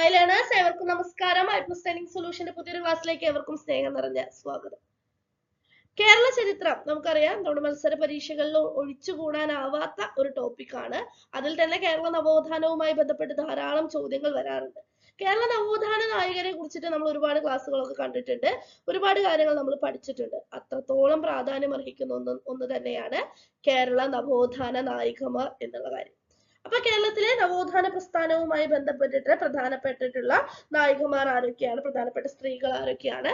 Hi learners, ഏവർക്കും നമസ്കാരം. അഡ്മിസ്റ്റനിങ് സൊല്യൂഷന്റെ പുതിയൊരു ക്ലാസ്സിലേക്ക് ഏവർക്കും സ്നേഹം നിറഞ്ഞ സ്വാഗതം. കേരള ചരിത്രം നമുക്കറിയാം, നമ്മുടെ മത്സര പരീക്ഷകളിൽ ഒഴിച്ചുകൂടാനാവാത്ത ഒരു ടോപ്പിക്കാണ്. അതിൽ തന്നെ കേരള നവോത്ഥാനവുമായി ബന്ധപ്പെട്ട് ധാരാളം ചോദ്യങ്ങൾ വരാറുണ്ട്. കേരള നവോത്ഥാന നായകരെ കുറിച്ചിട്ട് നമ്മൾ ഒരുപാട് ക്ലാസ്സുകളൊക്കെ കണ്ടിട്ടുണ്ട്, ഒരുപാട് കാര്യങ്ങൾ നമ്മൾ പഠിച്ചിട്ടുണ്ട്. അത്രത്തോളം പ്രാധാന്യം അർഹിക്കുന്ന ഒന്ന് തന്നെയാണ് കേരള നവോത്ഥാന നായികമാർ എന്നുള്ള കാര്യം. അപ്പൊ കേരളത്തിലെ നവോത്ഥാന പ്രസ്ഥാനവുമായി ബന്ധപ്പെട്ടിട്ട് പ്രധാനപ്പെട്ടിട്ടുള്ള നായികമാർ ആരൊക്കെയാണ്, പ്രധാനപ്പെട്ട സ്ത്രീകൾ ആരൊക്കെയാണ്,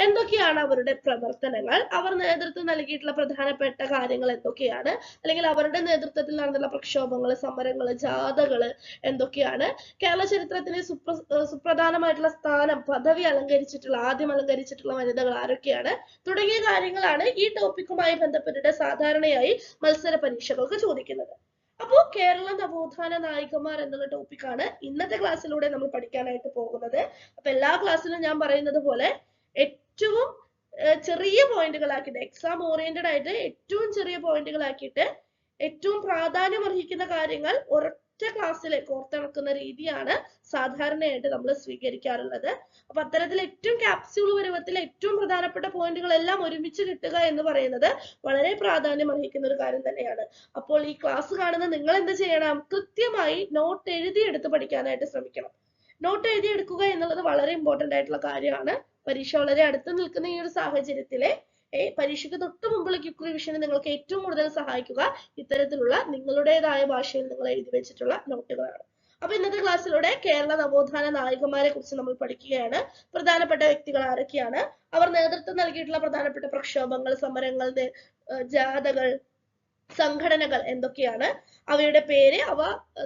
എന്തൊക്കെയാണ് അവരുടെ പ്രവർത്തനങ്ങൾ, അവർ നേതൃത്വം നൽകിയിട്ടുള്ള പ്രധാനപ്പെട്ട കാര്യങ്ങൾ എന്തൊക്കെയാണ്, അല്ലെങ്കിൽ അവരുടെ നേതൃത്വത്തിൽ നടന്നുള്ള പ്രക്ഷോഭങ്ങൾ, സമരങ്ങൾ, ജാഥകൾ എന്തൊക്കെയാണ്, കേരള ചരിത്രത്തിലെ സുപ്രധാനമായിട്ടുള്ള സ്ഥാനം, പദവി ആദ്യം അലങ്കരിച്ചിട്ടുള്ള വനിതകൾ ആരൊക്കെയാണ് തുടങ്ങിയ കാര്യങ്ങളാണ് ഈ ടോപ്പിക്കുമായി ബന്ധപ്പെട്ടിട്ട് സാധാരണയായി മത്സര പരീക്ഷകൾക്ക് ചോദിക്കുന്നത്. അപ്പോൾ കേരള നവോത്ഥാന നായികമാർ എന്നുള്ള ടോപ്പിക്കാണ് ഇന്നത്തെ ക്ലാസ്സിലൂടെ നമ്മൾ പഠിക്കാനായിട്ട് പോകുന്നത്. അപ്പൊ എല്ലാ ക്ലാസ്സിലും ഞാൻ പറയുന്നത് പോലെ ഏറ്റവും ചെറിയ പോയിന്റുകളാക്കിയിട്ട്, എക്സാം ഓറിയന്റഡ് ആയിട്ട് ഏറ്റവും ചെറിയ പോയിന്റുകളാക്കിയിട്ട് ഏറ്റവും പ്രാധാന്യം അർഹിക്കുന്ന കാര്യങ്ങൾ ഒരൊറ്റ ക്ലാസ്സിൽ കോർത്തിണക്കുന്ന രീതിയാണ് സാധാരണയായിട്ട് നമ്മൾ സ്വീകരിക്കാറുള്ളത്. അപ്പൊ അത്തരത്തിൽ ഏറ്റവും ക്യാപ്സ്യൂൾ പരുവത്തിൽ ഏറ്റവും പ്രധാനപ്പെട്ട പോയിന്റുകളെല്ലാം ഒരുമിച്ച് കിട്ടുക എന്ന് പറയുന്നത് വളരെ പ്രാധാന്യം അർഹിക്കുന്ന ഒരു കാര്യം തന്നെയാണ്. അപ്പോൾ ഈ ക്ലാസ് കാണുന്ന നിങ്ങൾ എന്ത് ചെയ്യണം, കൃത്യമായി നോട്ട് എഴുതിയെടുത്ത് പഠിക്കാനായിട്ട് ശ്രമിക്കണം. നോട്ട് എഴുതിയെടുക്കുക എന്നുള്ളത് വളരെ ഇമ്പോർട്ടന്റ് ആയിട്ടുള്ള കാര്യമാണ്. പരീക്ഷ വളരെ അടുത്ത് നിൽക്കുന്ന ഈ ഒരു സാഹചര്യത്തിലെ പരീക്ഷയ്ക്ക് തൊട്ട് മുമ്പുള്ള ക്വിക്ക് റിവിഷന് നിങ്ങൾക്ക് ഏറ്റവും കൂടുതൽ സഹായിക്കുക ഇത്തരത്തിലുള്ള നിങ്ങളുടേതായ ഭാഷയിൽ നിങ്ങൾ എഴുതി വെച്ചിട്ടുള്ള നോട്ടുകളാണ്. അപ്പൊ ഇന്നത്തെ ക്ലാസ്സിലൂടെ കേരള നവോത്ഥാന നായകന്മാരെ കുറിച്ച് നമ്മൾ പഠിക്കുകയാണ്. പ്രധാനപ്പെട്ട വ്യക്തികൾ ആരൊക്കെയാണ്, അവർ നേതൃത്വം നൽകിയിട്ടുള്ള പ്രധാനപ്പെട്ട പ്രക്ഷോഭങ്ങൾ, സമരങ്ങൾ, ജാഥകൾ, സംഘടനകൾ എന്തൊക്കെയാണ്, അവയുടെ പേര്, അവ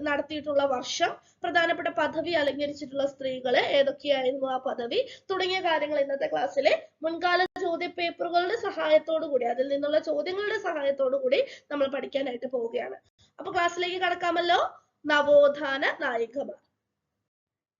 നടത്തിയിട്ടുള്ള വർഷം, പ്രധാനപ്പെട്ട പദവി അലങ്കരിച്ചിട്ടുള്ള സ്ത്രീകള് ഏതൊക്കെയായിരുന്നു ആ പദവി തുടങ്ങിയ കാര്യങ്ങൾ ഇന്നത്തെ ക്ലാസ്സിലെ മുൻകാല ചോദ്യ പേപ്പറുകളുടെ സഹായത്തോടു കൂടി, അതിൽ നിന്നുള്ള ചോദ്യങ്ങളുടെ സഹായത്തോടു കൂടി നമ്മൾ പഠിക്കാനായിട്ട് പോവുകയാണ്. അപ്പൊ ക്ലാസ്സിലേക്ക് കടക്കാമല്ലോ. നവോത്ഥാന നായികമാർ.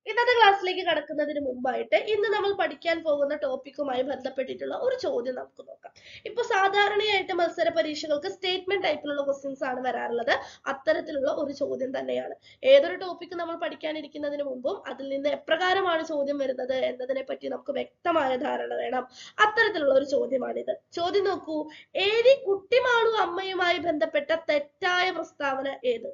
ഇന്നത്തെ ക്ലാസ്സിലേക്ക് കടക്കുന്നതിന് മുമ്പായിട്ട് ഇന്ന് നമ്മൾ പഠിക്കാൻ പോകുന്ന ടോപ്പിക്കുമായി ബന്ധപ്പെട്ടിട്ടുള്ള ഒരു ചോദ്യം നമുക്ക് നോക്കാം. ഇപ്പൊ സാധാരണയായിട്ട് മത്സര പരീക്ഷകൾക്ക് സ്റ്റേറ്റ്മെന്റ് ടൈപ്പിലുള്ള ക്വസ്റ്റ്യൻസ് ആണ് വരാറുള്ളത്. അത്തരത്തിലുള്ള ഒരു ചോദ്യം തന്നെയാണ്. ഏതൊരു ടോപ്പിക്ക് നമ്മൾ പഠിക്കാനിരിക്കുന്നതിന് മുമ്പും അതിൽ നിന്ന് എപ്രകാരമാണ് ചോദ്യം വരുന്നത് എന്നതിനെ പറ്റി നമുക്ക് വ്യക്തമായ ധാരണ വേണം. അത്തരത്തിലുള്ള ഒരു ചോദ്യമാണിത്. ചോദ്യം നോക്കൂ, AV കുട്ടിമാളു അമ്മയുമായി ബന്ധപ്പെട്ട തെറ്റായ പ്രസ്താവന ഏത്?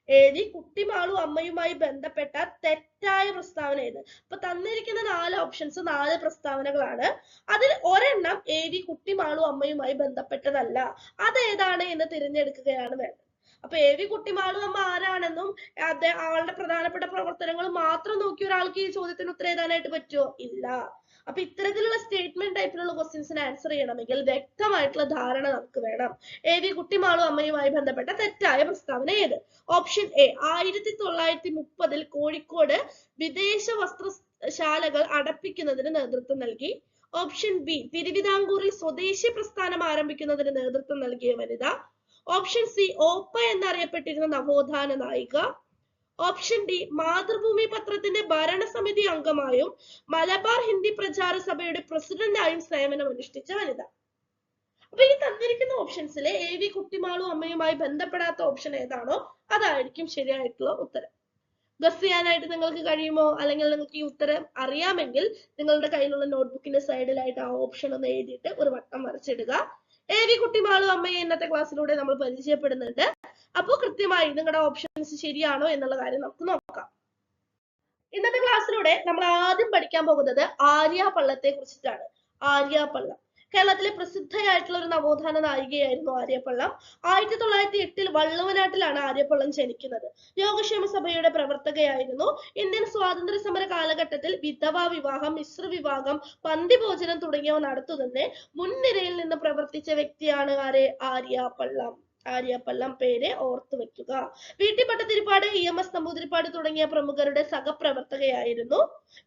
AV കുട്ടിമാളു അമ്മയുമായി ബന്ധപ്പെട്ട തെറ്റായ പ്രസ്താവന ഏത്? അപ്പൊ തന്നിരിക്കുന്ന 4 ഓപ്ഷൻസ് 4 പ്രസ്താവനകളാണ്. അതിൽ ഒരെണ്ണം AV കുട്ടിമാളു അമ്മയുമായി ബന്ധപ്പെട്ടതല്ല. അതേതാണ് എന്ന് തിരഞ്ഞെടുക്കുകയാണ് വേണ്ടത്. അപ്പൊ AV കുട്ടിമാളു അമ്മ ആരാണെന്നും ആളുടെ പ്രധാനപ്പെട്ട പ്രവർത്തനങ്ങൾ മാത്രം നോക്കി ഒരാൾക്ക് ഈ ചോദ്യത്തിന് ഉത്തരം എഴുതാനായിട്ട് പറ്റുമോ? ഇല്ല. അപ്പൊ ഇത്തരത്തിലുള്ള സ്റ്റേറ്റ്മെന്റ് ടൈപ്പിലുള്ള ക്വസ്റ്റ്യൻസിന് ആൻസർ ചെയ്യണമെങ്കിൽ വ്യക്തമായിട്ടുള്ള ധാരണ നമുക്ക് വേണം. AV കുട്ടിമാളു അമ്മയുമായി ബന്ധപ്പെട്ട തെറ്റായ പ്രസ്താവന ഏത്? ഓപ്ഷൻ എ, 1930 കോഴിക്കോട് വിദേശ വസ്ത്രശാലകൾ അടപ്പിക്കുന്നതിന് നേതൃത്വം നൽകി. ഓപ്ഷൻ ബി, തിരുവിതാംകൂറിൽ സ്വദേശി പ്രസ്ഥാനം ആരംഭിക്കുന്നതിന് നേതൃത്വം നൽകിയ വനിത. ഓപ്ഷൻ സി, ഓപ്പ എന്നറിയപ്പെട്ടിരുന്ന നവോത്ഥാന നായിക. ഓപ്ഷൻ ഡി, മാതൃഭൂമി പത്രത്തിന്റെ ഭരണസമിതി അംഗമായും മലബാർ ഹിന്ദി പ്രചാര സഭയുടെ പ്രസിഡന്റായും സേവനം അനുഷ്ഠിച്ച വനിത. അപ്പൊ ഈ തന്നിരിക്കുന്ന ഓപ്ഷൻസിലെ AV കുട്ടിമാളു അമ്മയുമായി ബന്ധപ്പെടാത്ത ഓപ്ഷൻ ഏതാണോ അതായിരിക്കും ശരിയായിട്ടുള്ള ഉത്തരം. ഗസ് ചെയ്യാനായിട്ട് നിങ്ങൾക്ക് കഴിയുമോ? അല്ലെങ്കിൽ നിങ്ങൾക്ക് ഈ ഉത്തരം അറിയാമെങ്കിൽ നിങ്ങളുടെ കയ്യിലുള്ള നോട്ട്ബുക്കിന്റെ സൈഡിലായിട്ട് ആ ഓപ്ഷൻ ഒന്ന് എഴുതിയിട്ട് ഒരു വട്ടം വരച്ചിടുക. AV കുട്ടിമാളു അമ്മയെ ഇന്നത്തെ ക്ലാസ്സിലൂടെ നമ്മൾ പരിചയപ്പെടുന്നുണ്ട്. അപ്പോൾ കൃത്യമായി നിങ്ങളുടെ ഓപ്ഷൻസ് ശരിയാണോ എന്നുള്ള കാര്യം നമുക്ക് നോക്കാം. ഇന്നത്തെ ക്ലാസ്സിലൂടെ നമ്മൾ ആദ്യം പഠിക്കാൻ പോകുന്നത് ആര്യാപള്ളത്തെ കുറിച്ചിട്ടാണ്. ആര്യാപള്ളം കേരളത്തിലെ പ്രസിദ്ധയായിട്ടുള്ള ഒരു നവോത്ഥാന നായികയായിരുന്നു ആര്യപ്പള്ളം. 1908 വള്ളുവനാട്ടിലാണ് ആര്യപ്പള്ളം ജനിക്കുന്നത്. യോഗക്ഷേമ സഭയുടെ പ്രവർത്തകയായിരുന്നു. ഇന്ത്യൻ സ്വാതന്ത്ര്യ സമര കാലഘട്ടത്തിൽ വിധവാ വിവാഹം, മിശ്രവിവാഹം, പന്തിഭോജനം തുടങ്ങിയവ നടത്തുന്നതിന് മുൻനിരയിൽ നിന്ന് പ്രവർത്തിച്ച വ്യക്തിയാണ് ആര്യപ്പള്ളം. ആര്യപ്പള്ളം പേര് ഓർത്തു വെക്കുക. VT ഭട്ടതിരിപ്പാട്, EMS നമ്പൂതിരിപ്പാട് തുടങ്ങിയ പ്രമുഖരുടെ സഹപ്രവർത്തകയായിരുന്നു.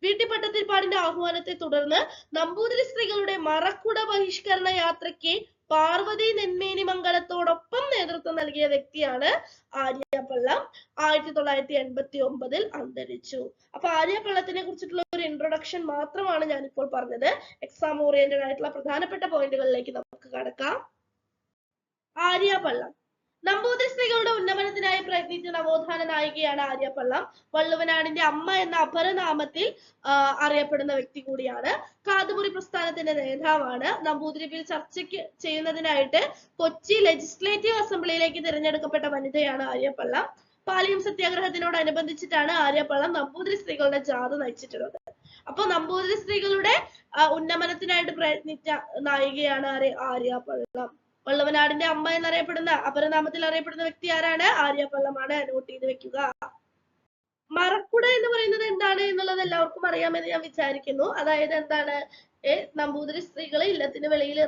VT ഭട്ടതിരിപ്പാടിന്റെ ആഹ്വാനത്തെ തുടർന്ന് നമ്പൂതിരി സ്ത്രീകളുടെ മറക്കുട ബഹിഷ്കരണ യാത്രയ്ക്ക് പാർവതി നെന്മേനി മംഗലത്തോടൊപ്പം നേതൃത്വം നൽകിയ വ്യക്തിയാണ് ആര്യപ്പള്ളം. 1989 അന്തരിച്ചു. അപ്പൊ ആര്യപ്പള്ളത്തിനെ കുറിച്ചിട്ടുള്ള ഒരു ഇൻട്രൊഡക്ഷൻ മാത്രമാണ് ഞാനിപ്പോൾ പറഞ്ഞത്. എക്സാം ഓറിയന്റഡ് ആയിട്ടുള്ള പ്രധാനപ്പെട്ട പോയിന്റുകളിലേക്ക് നമുക്ക് കടക്കാം. ആര്യപ്പള്ളം നമ്പൂതിരി സ്ത്രീകളുടെ ഉന്നമനത്തിനായി പ്രയത്നിച്ച നവോത്ഥാന നായികയാണ് ആര്യപ്പള്ളം. വള്ളുവനാടിന്റെ അമ്മ എന്ന അപരനാമത്തിൽ അറിയപ്പെടുന്ന വ്യക്തി കൂടിയാണ്. കാതുമുറി പ്രസ്ഥാനത്തിന്റെ നേതാവാണ്. നമ്പൂതിരി ബിൽ ചർച്ചയ്ക്ക് ചെയ്യുന്നതിനായിട്ട് കൊച്ചി ലെജിസ്ലേറ്റീവ് അസംബ്ലിയിലേക്ക് തിരഞ്ഞെടുക്കപ്പെട്ട വനിതയാണ് ആര്യപ്പള്ളം. പാലിയം സത്യാഗ്രഹത്തിനോടനുബന്ധിച്ചിട്ടാണ് ആര്യപ്പള്ളം നമ്പൂതിരി സ്ത്രീകളുടെ ജാഥ നയിച്ചിട്ടുള്ളത്. അപ്പൊ നമ്പൂതിരി സ്ത്രീകളുടെ ഉന്നമനത്തിനായിട്ട് പ്രയത്നിച്ച നായികയാണ് ആര്യപ്പള്ളം. വള്ളുവനാടിന്റെ അമ്മ എന്നറിയപ്പെടുന്ന അപരനാമത്തിൽ അറിയപ്പെടുന്ന വ്യക്തി ആരാണ്? ആര്യപ്പള്ളമാണ്. നോട്ട് ചെയ്ത് വെക്കുക. മറക്കുട എന്ന് പറയുന്നത് എന്താണ് എന്നുള്ളത് എല്ലാവർക്കും അറിയാമെന്ന് ഞാൻ വിചാരിക്കുന്നു. അതായത് എന്താണ്, നമ്പൂതിരി സ്ത്രീകൾ ഇല്ലത്തിന് വെളിയിൽ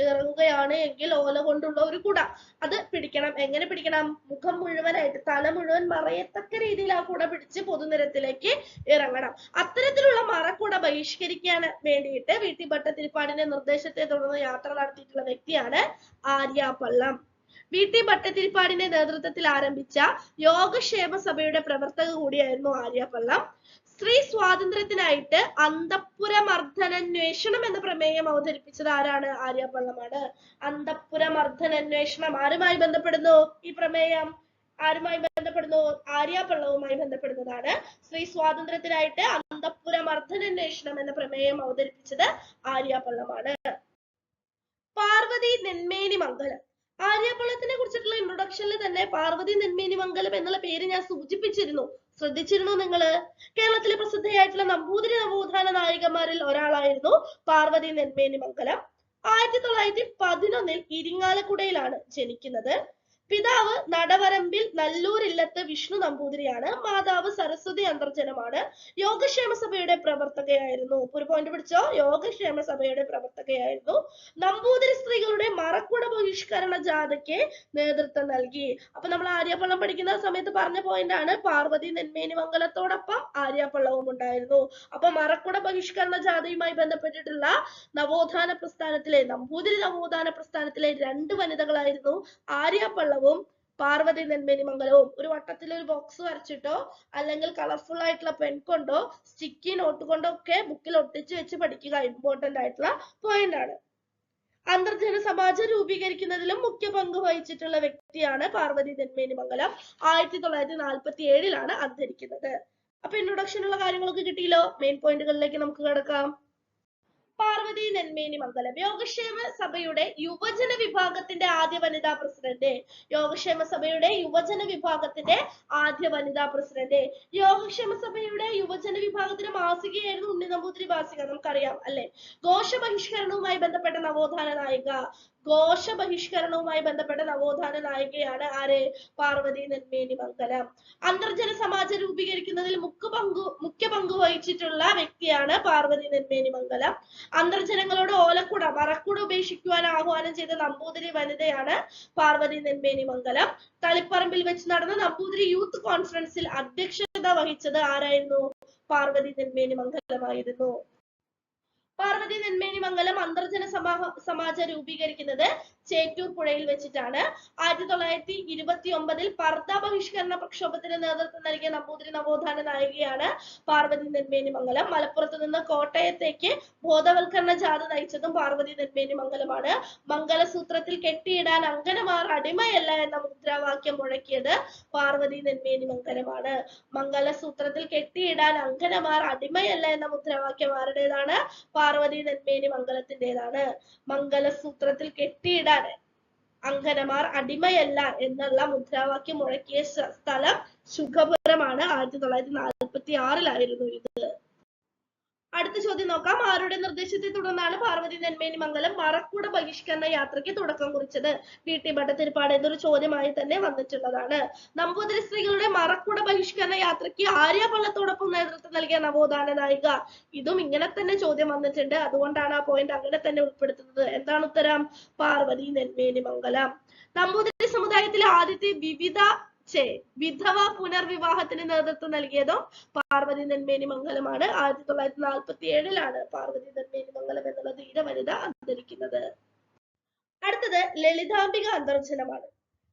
ഇറങ്ങുകയാണ് എങ്കിൽ ഓല കൊണ്ടുള്ള ഒരു കുട അത് പിടിക്കണം. എങ്ങനെ പിടിക്കണം? മുഖം മുഴുവനായിട്ട്, തല മുഴുവൻ മറയത്തക്ക രീതിയിൽ ആ കുട പിടിച്ച് പൊതുനിരത്തിലേക്ക് ഇറങ്ങണം. അത്തരത്തിലുള്ള മറക്കുട ബഹിഷ്കരിക്കാൻ വേണ്ടിയിട്ട് VT ഭട്ടതിരിപ്പാടിന്റെ നിർദ്ദേശത്തെ തുടർന്ന് യാത്ര നടത്തിയിട്ടുള്ള വ്യക്തിയാണ് ആര്യപ്പള്ളം. VT ഭട്ടതിരിപ്പാടിന്റെ നേതൃത്വത്തിൽ ആരംഭിച്ച യോഗക്ഷേമ സഭയുടെ പ്രവർത്തക കൂടിയായിരുന്നു ആര്യപ്പള്ളം. സ്ത്രീ സ്വാതന്ത്ര്യത്തിനായിട്ട് അന്തഃപുരമർദ്ദനാന്വേഷണം എന്ന പ്രമേയം അവതരിപ്പിച്ചത് ആരാണ്? ആര്യപ്പള്ളമാണ്. അന്തഃപുരമർദ്ദനാന്വേഷണം ആരുമായി ബന്ധപ്പെടുന്നു? ഈ പ്രമേയം ആരുമായി ബന്ധപ്പെടുന്നു? ആര്യപ്പള്ളവുമായി ബന്ധപ്പെടുന്നതാണ്. സ്ത്രീ സ്വാതന്ത്ര്യത്തിനായിട്ട് അന്തഃപുരമർദ്ദനാന്വേഷണം എന്ന പ്രമേയം അവതരിപ്പിച്ചത് ആര്യപ്പള്ളമാണ്. പാർവതി നെന്മേനി മംഗലം. ആര്യപ്പള്ളത്തിനെ കുറിച്ചിട്ടുള്ള ഇൻട്രൊഡക്ഷനിൽ തന്നെ പാർവതി നെന്മേനി മംഗലം എന്നുള്ള പേര് ഞാൻ സൂചിപ്പിച്ചിരുന്നു. ശ്രദ്ധിച്ചിരുന്നു നിങ്ങള്? കേരളത്തിലെ പ്രസിദ്ധയായിട്ടുള്ള നമ്പൂതിരി നവോത്ഥാന നായികമാരിൽ ഒരാളായിരുന്നു പാർവതി നെന്മേനി മംഗലം. 1911 ഇരിങ്ങാലക്കുടയിലാണ് ജനിക്കുന്നത്. പിതാവ് നടവരമ്പിൽ നല്ലൂർ ഇല്ലത്ത് വിഷ്ണു നമ്പൂതിരിയാണ്. മാതാവ് സരസ്വതി അന്തർജനമാണ്. യോഗക്ഷേമ സഭയുടെ പ്രവർത്തകയായിരുന്നു. ഒരു പോയിന്റ് പിടിച്ചോ? യോഗക്ഷേമ സഭയുടെ പ്രവർത്തകയായിരുന്നു. നമ്പൂതിരി സ്ത്രീകളുടെ മറക്കുട ബഹിഷ്കരണ ജാഥയ്ക്ക് നേതൃത്വം നൽകി. അപ്പൊ നമ്മൾ ആര്യപ്പള്ളം പഠിക്കുന്ന സമയത്ത് പറഞ്ഞ പോയിന്റ് ആണ്. പാർവതി നെന്മേനി മംഗലത്തോടൊപ്പം ആര്യപ്പള്ളവും ഉണ്ടായിരുന്നു. അപ്പൊ മറക്കുട ബഹിഷ്കരണ ജാഥയുമായി ബന്ധപ്പെട്ടിട്ടുള്ള നവോത്ഥാന പ്രസ്ഥാനത്തിലെ നമ്പൂതിരി നവോത്ഥാന പ്രസ്ഥാനത്തിലെ 2 വനിതകളായിരുന്നു ആര്യപ്പള്ളം പാർവതി നെന്മേനി മംഗലവും. ഒരു വട്ടത്തിൽ ഒരു ബോക്സ് വരച്ചിട്ടോ അല്ലെങ്കിൽ കളർഫുൾ ആയിട്ടുള്ള പെൻ കൊണ്ടോ സ്റ്റിക്കി നോട്ട് കൊണ്ടോ ഒക്കെ ബുക്കിൽ ഒട്ടിച്ച് വെച്ച് പഠിക്കുക. ഇമ്പോർട്ടന്റ് ആയിട്ടുള്ള പോയിന്റ് ആണ്. അന്തർജന സമാജം രൂപീകരിക്കുന്നതിലും മുഖ്യ പങ്ക് വഹിച്ചിട്ടുള്ള വ്യക്തിയാണ് പാർവതി നെന്മേനി മംഗലം. 1947 അന്തരിക്കുന്നത്. അപ്പൊ ഇൻട്രൊഡക്ഷനുള്ള കാര്യങ്ങളൊക്കെ കിട്ടിയല്ലോ. മെയിൻ പോയിന്റുകളിലേക്ക് നമുക്ക് കിടക്കാം. പാർവതി നെന്മേനി മംഗലം യോഗക്ഷേമ സഭയുടെ യുവജന വിഭാഗത്തിന്റെ ആദ്യ വനിതാ പ്രസിഡന്റ്. യോഗക്ഷേമ സഭയുടെ യുവജന വിഭാഗത്തിന്റെ ആദ്യ വനിതാ പ്രസിഡന്റ്. യോഗക്ഷേമ സഭയുടെ യുവജന വിഭാഗത്തിന്റെ മാസികയായിരുന്നു ഉണ്ണി നമ്പൂതിരി മാസിക, നമുക്കറിയാം അല്ലെ? ഘോഷ ബഹിഷ്കരണവുമായി ബന്ധപ്പെട്ട നവോത്ഥാന നായിക. ഘോഷ ബഹിഷ്കരണവുമായി ബന്ധപ്പെട്ട നവോത്ഥാന നായികയാണ് ആര്? പാർവതി നെന്മേനി മംഗലം. അന്തർജന സമാജം രൂപീകരിക്കുന്നതിൽ മുഖ്യ പങ്ക് വഹിച്ചിട്ടുള്ള വ്യക്തിയാണ് പാർവതി നെന്മേനി മംഗലം. അന്തർജനങ്ങളോട് ഓലക്കുട മറക്കുട ഉപേക്ഷിക്കുവാൻ ആഹ്വാനം ചെയ്ത നമ്പൂതിരി വനിതയാണ് പാർവതി നെന്മേനി മംഗലം. തളിപ്പറമ്പിൽ വെച്ച് നടന്ന നമ്പൂതിരി യൂത്ത് കോൺഫറൻസിൽ അധ്യക്ഷത വഹിച്ചത് ആരായിരുന്നു? പാർവതി നെന്മേനി മംഗലമായിരുന്നു. പാർവതി നെന്മേനി മംഗലം അന്തർജന സമാജം രൂപീകരിക്കുന്നത് ചേറ്റൂർ പുഴയിൽ വെച്ചിട്ടാണ്. 1929 പർദ്ദ ബഹിഷ്കരണ പ്രക്ഷോഭത്തിന് നേതൃത്വം നൽകിയ നമ്പൂതിരി നവോത്ഥാന നായികയാണ് പാർവതി നെന്മേനി മംഗലം. മലപ്പുറത്ത് നിന്ന് കോട്ടയത്തേക്ക് ബോധവൽക്കരണ ജാഥ നയിച്ചതും പാർവതി നെന്മേനി മംഗലമാണ്. മംഗലസൂത്രത്തിൽ കെട്ടിയിടാൻ അങ്കനമാർ അടിമയല്ല എന്ന മുദ്രാവാക്യം മുഴക്കിയത് പാർവതി നെന്മേനി മംഗലമാണ്. മംഗലസൂത്രത്തിൽ കെട്ടിയിടാൻ അങ്കനമാർ അടിമയല്ല എന്ന മുദ്രാവാക്യം ആരുടേതാണ്? പാർവതി നെന്മേനി മംഗലത്തിൻ്റെതാണ്. മംഗലസൂത്രത്തിൽ കെട്ടിയിടാൻ അങ്കനമാർ അടിമയല്ല എന്നുള്ള മുദ്രാവാക്യം മുഴക്കിയ സ്ഥലം ശുഖപുരമാണ്. 1946 ഇത്. അടുത്ത ചോദ്യം നോക്കാം. ആരുടെ നിർദ്ദേശത്തെ തുടർന്നാണ് പാർവതി നെന്മേനി മംഗലം മറക്കുട ബഹിഷ്കരണ യാത്രയ്ക്ക് തുടക്കം കുറിച്ചത്? VT ഭട്ടതിരിപ്പാട് എന്നൊരു ചോദ്യമായി തന്നെ വന്നിട്ടുള്ളതാണ്. നമ്പൂതിരി സ്ത്രീകളുടെ മറക്കുട ബഹിഷ്കരണ യാത്രയ്ക്ക് ആര്യപ്പള്ളത്തോടൊപ്പം നേതൃത്വം നൽകിയ നവോത്ഥാന നായിക. ഇതും ഇങ്ങനെ തന്നെ ചോദ്യം വന്നിട്ടുണ്ട്. അതുകൊണ്ടാണ് ആ പോയിന്റ് അങ്ങനെ തന്നെ ഉൾപ്പെടുത്തുന്നത്. എന്താണ് ഉത്തരം? പാർവതി നെന്മേനി മംഗലം. നമ്പൂതിരി സമുദായത്തിലെ ആദ്യത്തെ വിധവ പുനർവിവാഹത്തിന് നേതൃത്വം നൽകിയതും പാർവതി നെന്മേനി മംഗലമാണ്. 1947 പാർവതി നെന്മേനി മംഗലം എന്നുള്ള ധീര വനിത അന്തരിക്കുന്നത്. അടുത്തത് ലളിതാംബിക അന്തർജനമാണ്.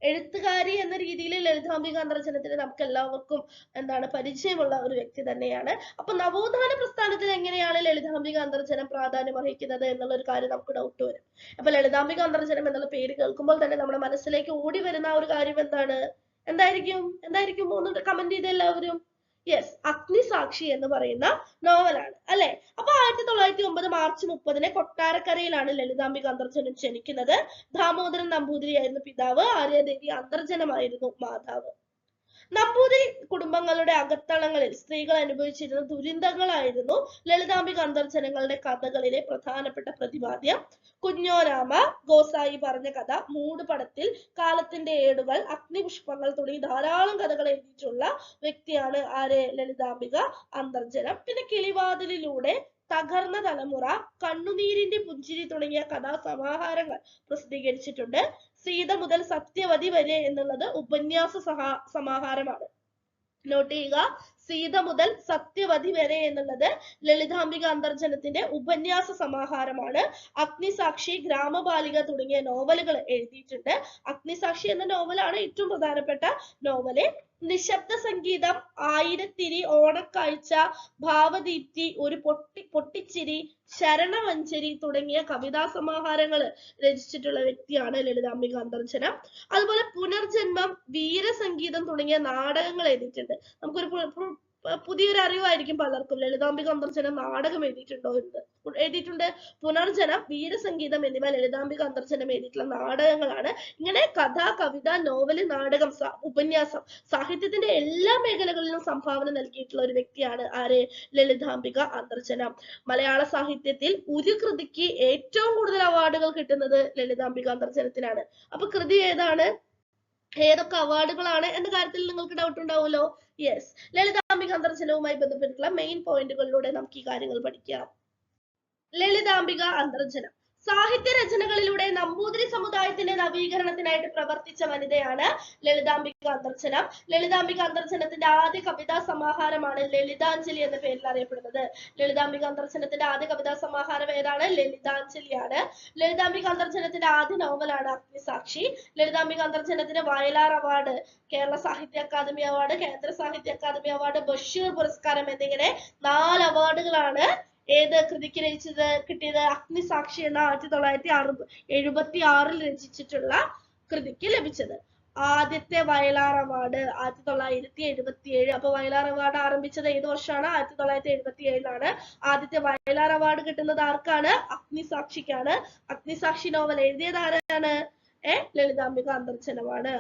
എഴുത്തുകാരി എന്ന രീതിയിൽ ലളിതാംബിക അന്തർജനത്തിന് നമുക്ക് എല്ലാവർക്കും എന്താണ് പരിചയമുള്ള ഒരു വ്യക്തി തന്നെയാണ്. അപ്പൊ നവോത്ഥാന പ്രസ്ഥാനത്തിൽ എങ്ങനെയാണ് ലളിതാംബിക അന്തർജനം പ്രാധാന്യം അർഹിക്കുന്നത് എന്നുള്ള ഒരു കാര്യം നമുക്ക് ഡൗട്ട് വരും. അപ്പൊ ലളിതാംബിക അന്തർജനം എന്നുള്ള പേര് കേൾക്കുമ്പോൾ തന്നെ നമ്മുടെ മനസ്സിലേക്ക് ഓടി വരുന്ന ഒരു കാര്യം എന്താണ്? എന്തായിരിക്കും ഒന്ന് കമന്റ് ചെയ്ത് എല്ലാവരും. യെസ്, അഗ്നിസാക്ഷി എന്ന് പറയുന്ന നോവലാണ് അല്ലെ. അപ്പൊ 1909 മാർച്ച് 30 കൊട്ടാരക്കരയിലാണ് ലളിതാംബിക അന്തർജനം ജനിക്കുന്നത്. ദാമോദരൻ നമ്പൂതിരി ആയിരുന്നു പിതാവ്, ആര്യാദേവി അന്തർജനമായിരുന്നു മാതാവ്. നമ്പൂതിരി കുടുംബങ്ങളുടെ അകത്തളങ്ങളിൽ സ്ത്രീകൾ അനുഭവിച്ചിരുന്ന ദുരിതങ്ങളായിരുന്നു ലളിതാംബിക അന്തർജനങ്ങളുടെ കഥകളിലെ പ്രധാനപ്പെട്ട പ്രതിപാദ്യം. കുഞ്ഞോരാമ ഗോസായി പറഞ്ഞ കഥ, മൂടുപടത്തിൽ, കാലത്തിന്റെ ഏടുകൾ, അഗ്നിപുഷ്പങ്ങൾ തുടങ്ങി ധാരാളം കഥകൾ എഴുതിയിട്ടുള്ള വ്യക്തിയാണ് ആര്? ലളിതാംബിക അന്തർജനം. പിന്നെ കിളിവാതിലിലൂടെ, തകർന്ന തലമുറ, കണ്ണുനീരിന്റെ പുഞ്ചിരി തുടങ്ങിയ കഥാസമാഹാരങ്ങൾ പ്രസിദ്ധീകരിച്ചിട്ടുണ്ട്. സീത മുതൽ സത്യവതി വരെ എന്നുള്ളത് ഉപന്യാസ സമാഹാരമാണ്. നോട്ട് ചെയ്യുക, സീത മുതൽ സത്യവതി വരെ എന്നുള്ളത് ലളിതാംബിക അന്തർജനത്തിന്റെ ഉപന്യാസ സമാഹാരമാണ്. അഗ്നിസാക്ഷി, ഗ്രാമബാലിക തുടങ്ങിയ നോവലുകൾ എഴുതിയിട്ടുണ്ട്. അഗ്നിസാക്ഷി എന്ന നോവലാണ് ഏറ്റവും പ്രധാനപ്പെട്ട നോവല്. നിശബ്ദ സംഗീതം, ആയിരത്തിരി, ഓണക്കാഴ്ച, ഭാവദീപ്തി, ഒരു പൊട്ടിച്ചിരി, ശരണമഞ്ചരി തുടങ്ങിയ കവിതാ സമാഹാരങ്ങൾ രചിച്ചിട്ടുള്ള വ്യക്തിയാണ് ലളിതാംബിക അന്തർജനം. അതുപോലെ പുനർജന്മം, വീരസംഗീതം തുടങ്ങിയ നാടകങ്ങൾ എഴുതിയിട്ടുണ്ട്. നമുക്കൊരു പുതിയൊരു അറിവായിരിക്കും പലർക്കും. ലളിതാംബിക അന്തർജനം നാടകം എഴുതിയിട്ടുണ്ട്. പുനർജനം, വീരസംഗീതം എന്നിവ ലളിതാംബിക അന്തർജനം എഴുതിയിട്ടുള്ള നാടകങ്ങളാണ്. ഇങ്ങനെ കഥ, കവിത, നോവല്, നാടകം, ഉപന്യാസം, സാഹിത്യത്തിന്റെ എല്ലാ മേഖലകളിലും സംഭാവന നൽകിയിട്ടുള്ള ഒരു വ്യക്തിയാണ് ആര്? ലളിതാംബിക അന്തർജനം. മലയാള സാഹിത്യത്തിൽ ഒരു കൃതിക്ക് ഏറ്റവും കൂടുതൽ അവാർഡുകൾ കിട്ടുന്നത് ലളിതാംബിക അന്തർജനത്തിനാണ്. അപ്പൊ കൃതി ഏതാണ്, ഏതൊക്കെ അവാർഡുകളാണ് എന്ന കാര്യത്തിൽ നിങ്ങൾക്ക് ഡൗട്ട് ഉണ്ടാവുമല്ലോ. യെസ്, ലളിതാംബിക അന്തർജനവുമായി ബന്ധപ്പെട്ടിട്ടുള്ള മെയിൻ പോയിന്റുകളിലൂടെ നമുക്ക് ഈ കാര്യങ്ങൾ പഠിക്കാം. ലളിതാംബിക അന്തർജനം സാഹിത്യ രചനകളിലൂടെ നമ്പൂതിരി സമുദായത്തിന്റെ നവീകരണത്തിനായിട്ട് പ്രവർത്തിച്ച വനിതയാണ് ലളിതാംബിക അന്തർജനം. ലളിതാംബിക അന്തർജനത്തിന്റെ ആദ്യ കവിതാ സമാഹാരമാണ് ലളിതാഞ്ജലി എന്ന പേരിൽ അറിയപ്പെടുന്നത്. ലളിതാംബിക അന്തർജനത്തിന്റെ ആദ്യ കവിതാ സമാഹാരം ഏതാണ്? ലളിതാഞ്ജലിയാണ്. ലളിതാംബിക അന്തർജനത്തിന്റെ ആദ്യ നോവലാണ് അഗ്നിസാക്ഷി. ലളിതാംബിക അന്തർജനത്തിന് വയലാർ അവാർഡ്, കേരള സാഹിത്യ അക്കാദമി അവാർഡ്, കേന്ദ്ര സാഹിത്യ അക്കാദമി അവാർഡ്, ബഷീർ പുരസ്കാരം എന്നിങ്ങനെ 4 അവാർഡുകളാണ് ഏത് കൃതിക്ക് കിട്ടിയത്? അഗ്നിസാക്ഷി എന്ന 1976 രചിച്ചിട്ടുള്ള കൃതിക്ക് ലഭിച്ചത്. ആദ്യത്തെ വയലാർ അവാർഡ് 1977. അപ്പൊ വയലാർ അവാർഡ് ആരംഭിച്ചത് ഏത് വർഷമാണ്? 1977 ആദ്യത്തെ വയലാർ അവാർഡ് കിട്ടുന്നത് ആർക്കാണ്? അഗ്നിസാക്ഷിക്കാണ്. അഗ്നിസാക്ഷി നോവൽ എഴുതിയത് ആരാണ്? ലളിതാംബിക അന്തർജനമാണ്.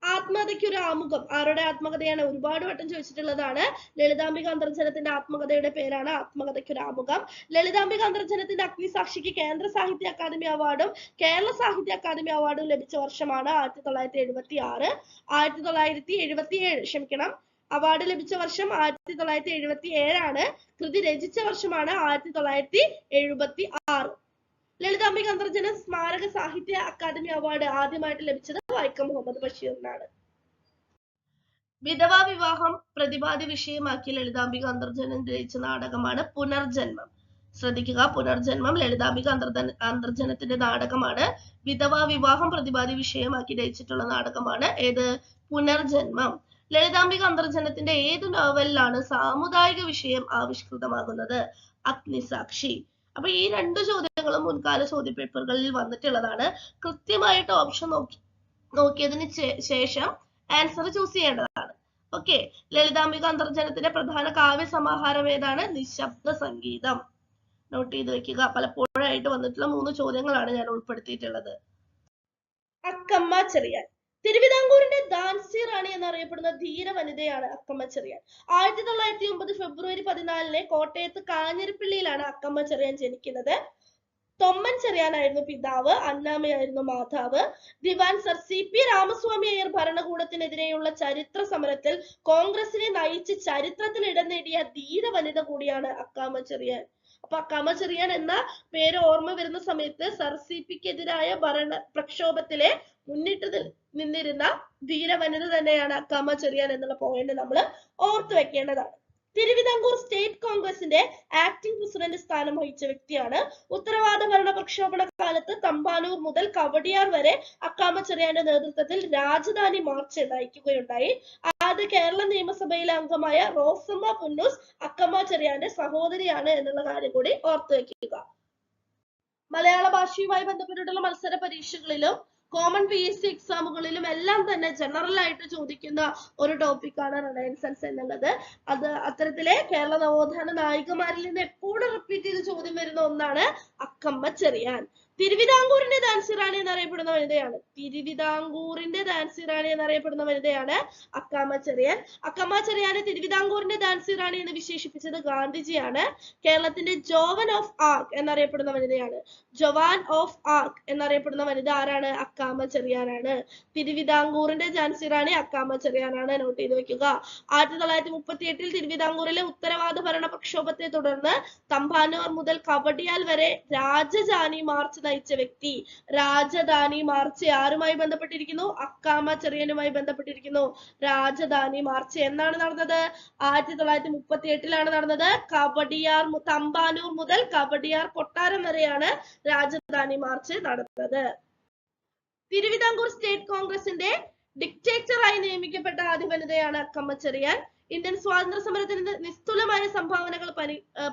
ആത്മകഥയ്ക്കൊരു ആമുഖം, ആരുടെ ആത്മകഥയാണ്? ഒരുപാട് വട്ടം ചോദിച്ചിട്ടുള്ളതാണ്. ലളിതാംബിക അന്തർജനത്തിന്റെ ആത്മകഥയുടെ പേരാണ് ആത്മകഥയ്ക്കൊരു ആമുഖം. ലളിതാംബിക അന്തർജനത്തിന്റെ അഗ്നിസാക്ഷിക്ക് കേന്ദ്ര സാഹിത്യ അക്കാദമി അവാർഡും കേരള സാഹിത്യ അക്കാദമി അവാർഡും ലഭിച്ച വർഷമാണ് 1976. 1977 അവാർഡ് ലഭിച്ച വർഷം 1977. കൃതി രചിച്ച വർഷമാണ് 1976. ലളിതാംബിക അന്തർജന സ്മാരക സാഹിത്യ അക്കാദമി അവാർഡ് ആദ്യമായിട്ട് ലഭിച്ചത് വൈക്കം മുഹമ്മദ് ബഷീറിനാണ്. വിധവാ വിവാഹം പ്രതിപാദ്യ വിഷയമാക്കി ലളിതാംബിക അന്തർജനം രചിച്ച നാടകമാണ് പുനർജന്മം. ശ്രദ്ധിക്കുക, പുനർജന്മം ലളിതാംബിക അന്തർജനത്തിന്റെ നാടകമാണ്. വിധവാ വിവാഹം പ്രതിപാദ്യ വിഷയമാക്കി രചിച്ചിട്ടുള്ള നാടകമാണ് ഏത്? പുനർജന്മം. ലളിതാംബിക അന്തർജനത്തിന്റെ ഏത് നോവലിലാണ് സാമുദായിക വിഷയം ആവിഷ്കൃതമാകുന്നത്? അഗ്നിസാക്ഷി. അപ്പൊ ഈ 2 ചോദ്യങ്ങളും മുൻകാല ചോദ്യപേപ്പറുകളിൽ വന്നിട്ടുള്ളതാണ്. കൃത്യമായിട്ട് ഓപ്ഷൻ നോക്കിയതിന് ശേഷം ആൻസർ ചൂസ് ചെയ്യേണ്ടതാണ്. ഓക്കെ, ലളിതാംബിക അന്തർജനത്തിന്റെ പ്രധാന കാവ്യ സമാഹാരം ഏതാണ്? നിശബ്ദ സംഗീതം. നോട്ട് ചെയ്ത് വെക്കുക. പലപ്പോഴായിട്ട് വന്നിട്ടുള്ള 3 ചോദ്യങ്ങളാണ് ഞാൻ ഉൾപ്പെടുത്തിയിട്ടുള്ളത്. അക്കമ്മ ചെറിയാൻ തിരുവിതാംകൂറിന്റെ ഝാൻസി റാണി എന്നറിയപ്പെടുന്ന ധീര വനിതയാണ് അക്കമ്മ ചെറിയാൻ. 1909 ഫെബ്രുവരി 14 കോട്ടയത്ത് കാഞ്ഞിരപ്പള്ളിയിലാണ് അക്കമ്മ ചെറിയാൻ ജനിക്കുന്നത്. തൊമ്മൻ ചെറിയാനായിരുന്നു പിതാവ്, അന്നാമയായിരുന്നു മാതാവ്. ദിവാൻ സർ CP രാമസ്വാമി അയ്യർ ഭരണകൂടത്തിനെതിരെയുള്ള ചരിത്ര സമരത്തിൽ കോൺഗ്രസിനെ നയിച്ച് ചരിത്രത്തിൽ ഇടം നേടിയ ധീര വനിത കൂടിയാണ് അക്കാമ ചെറിയാൻ. അപ്പൊ അക്കാമ ചെറിയാൻ എന്ന പേര് ഓർമ്മ വരുന്ന സമയത്ത് സർ CPക്കെതിരായ പ്രക്ഷോഭത്തിലെ മുന്നിട്ട് നിന്നിരുന്ന ധീര വനിത തന്നെയാണ് അക്കാമ ചെറിയാൻ എന്നുള്ള പോയിന്റ് നമ്മൾ ഓർത്തു വെക്കേണ്ടതാണ്. തിരുവിതാംകൂർ സ്റ്റേറ്റ് കോൺഗ്രസിന്റെ ആക്ടിംഗ് പ്രസിഡന്റ് സ്ഥാനം വഹിച്ച വ്യക്തിയാണ്. ഉത്തരവാദ ഭരണ പ്രക്ഷോഭണ കാലത്ത് തമ്പാനൂർ മുതൽ കവടിയാർ വരെ അക്കാമ ചെറിയാന്റെ നേതൃത്വത്തിൽ രാജധാനി മാർച്ച് നയിക്കുകയുണ്ടായി. ആദ്യ കേരള നിയമസഭയിലെ അംഗമായ റോസമ്മ പുന്നൂസ് അക്കമ്മ ചെറിയാന്റെ സഹോദരിയാണ് എന്നുള്ള കാര്യം കൂടി ഓർത്തു വെക്കുക. മലയാള ഭാഷയുമായി ബന്ധപ്പെട്ടിട്ടുള്ള മത്സര പരീക്ഷകളിലും കോമൺ PSC എക്സാമുകളിലും എല്ലാം തന്നെ ജനറൽ ആയിട്ട് ചോദിക്കുന്ന ഒരു ടോപ്പിക്കാണ് റെനൈസൻസ് എന്നുള്ളത്. അത് അത്തരത്തിലെ കേരള നവോത്ഥാന നായികമാരിൽ നിന്ന് എപ്പോഴും റിപ്പീറ്റ് ചെയ്ത് ചോദ്യം വരുന്ന ഒന്നാണ് അക്കമ്മ ചെറിയാൻ. തിരുവിതാംകൂറിന്റെ ഝാൻസി റാണി എന്നറിയപ്പെടുന്ന വനിതയാണ്. തിരുവിതാംകൂറിന്റെ ഝാൻസി റാണി എന്നറിയപ്പെടുന്ന വനിതയാണ് അക്കാമ ചെറിയാൻ. അക്കമ്മ ചെറിയാനെ തിരുവിതാംകൂറിന്റെ ഝാൻസി റാണി എന്ന് വിശേഷിപ്പിച്ചത് ഗാന്ധിജിയാണ്. കേരളത്തിന്റെ ജോവൻ ഓഫ് ആർക്ക് എന്നറിയപ്പെടുന്ന വനിതയാണ്. ജവാൻ ഓഫ് ആർക്ക് എന്നറിയപ്പെടുന്ന വനിത ആരാണ്? അക്കാമ ചെറിയാനാണ്. തിരുവിതാംകൂറിന്റെ ഝാൻസി റാണി അക്കാമ ചെറിയാനാണ്. നോട്ട് ചെയ്ത് വെക്കുക. 1938 തിരുവിതാംകൂറിലെ ഉത്തരവാദ ഭരണ പ്രക്ഷോഭത്തെ തുടർന്ന് തമ്പാനൂർ മുതൽ കവടിയാൽ വരെ രാജധാനി മാർച്ച് നയിച്ച വ്യക്തി. രാജധാനി മാർച്ച് ആരുമായി ബന്ധപ്പെട്ടിരിക്കുന്നു? അക്കാമ ചെറിയാനുമായി ബന്ധപ്പെട്ടിരിക്കുന്നു. രാജധാനി മാർച്ച് എന്നാണ് നടന്നത്? 1938 നടന്നത്. തമ്പാനൂർ മുതൽ കവടിയാർ കൊട്ടാരം വരെയാണ് രാജധാനി മാർച്ച് നടന്നത്. തിരുവിതാംകൂർ സ്റ്റേറ്റ് കോൺഗ്രസിന്റെ ഡിക്റ്റേറ്ററായി നിയമിക്കപ്പെട്ട ആദ്യ വനിതയാണ് അക്കമ്മ ചെറിയാൻ. ഇന്ത്യൻ സ്വാതന്ത്ര്യ സമരത്തിന് നിസ്തുലമായ സംഭാവനകൾ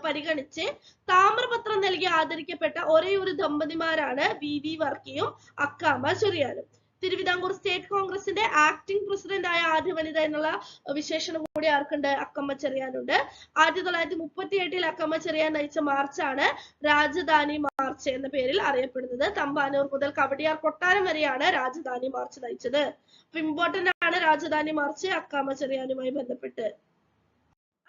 പരിഗണിച്ച് താമ്രപത്രം നൽകി ആദരിക്കപ്പെട്ട ഒരേയൊരു ദമ്പതിമാരാണ് VV വർക്കിയും അക്കാമ ചെറിയാനും. തിരുവിതാംകൂർ സ്റ്റേറ്റ് കോൺഗ്രസിന്റെ ആക്ടിംഗ് പ്രസിഡന്റ് ആയ ആദ്യ വനിത എന്നുള്ള വിശേഷണം കൂടി ആർക്കുണ്ട്? അക്കമ്മ ചെറിയാനുണ്ട്. 1938 അക്കമ്മ ചെറിയാൻ നയിച്ച മാർച്ചാണ് രാജധാനി മാർച്ച് എന്ന പേരിൽ അറിയപ്പെടുന്നത്. തമ്പാനൂർ മുതൽ കവടിയാർ കൊട്ടാരം വരെയാണ് രാജധാനി മാർച്ച് നയിച്ചത്. ഇമ്പോർട്ടന്റ് ആണ് രാജധാനി മാർച്ച് അക്കാമ ചെറിയാനുമായി ബന്ധപ്പെട്ട്.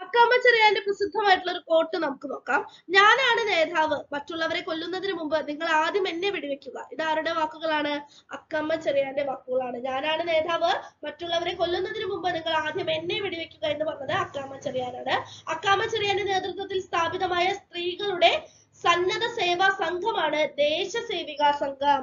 അക്കാമ ചെറിയാന്റെ പ്രസിദ്ധമായിട്ടുള്ള ഒരു കോട്ട് നമുക്ക് നോക്കാം. ഞാനാണ് നേതാവ്, മറ്റുള്ളവരെ കൊല്ലുന്നതിന് മുമ്പ് നിങ്ങൾ ആദ്യം എന്നെ വെടിവെക്കുക. ഇതാരുടെ വാക്കുകളാണ്? അക്കമ്മ ചെറിയാന്റെ വാക്കുകളാണ്. ഞാനാണ് നേതാവ്, മറ്റുള്ളവരെ കൊല്ലുന്നതിന് മുമ്പ് നിങ്ങൾ ആദ്യം എന്നെ വെടിവെക്കുക എന്ന് പറഞ്ഞത് അക്കാമ ചെറിയാനാണ്. അക്കാമ ചെറിയാന്റെ നേതൃത്വത്തിൽ സ്ഥാപിതമായ സ്ത്രീകളുടെ സന്നദ്ധ സേവാ സംഘമാണ് ദേശസേവികാ സംഘം.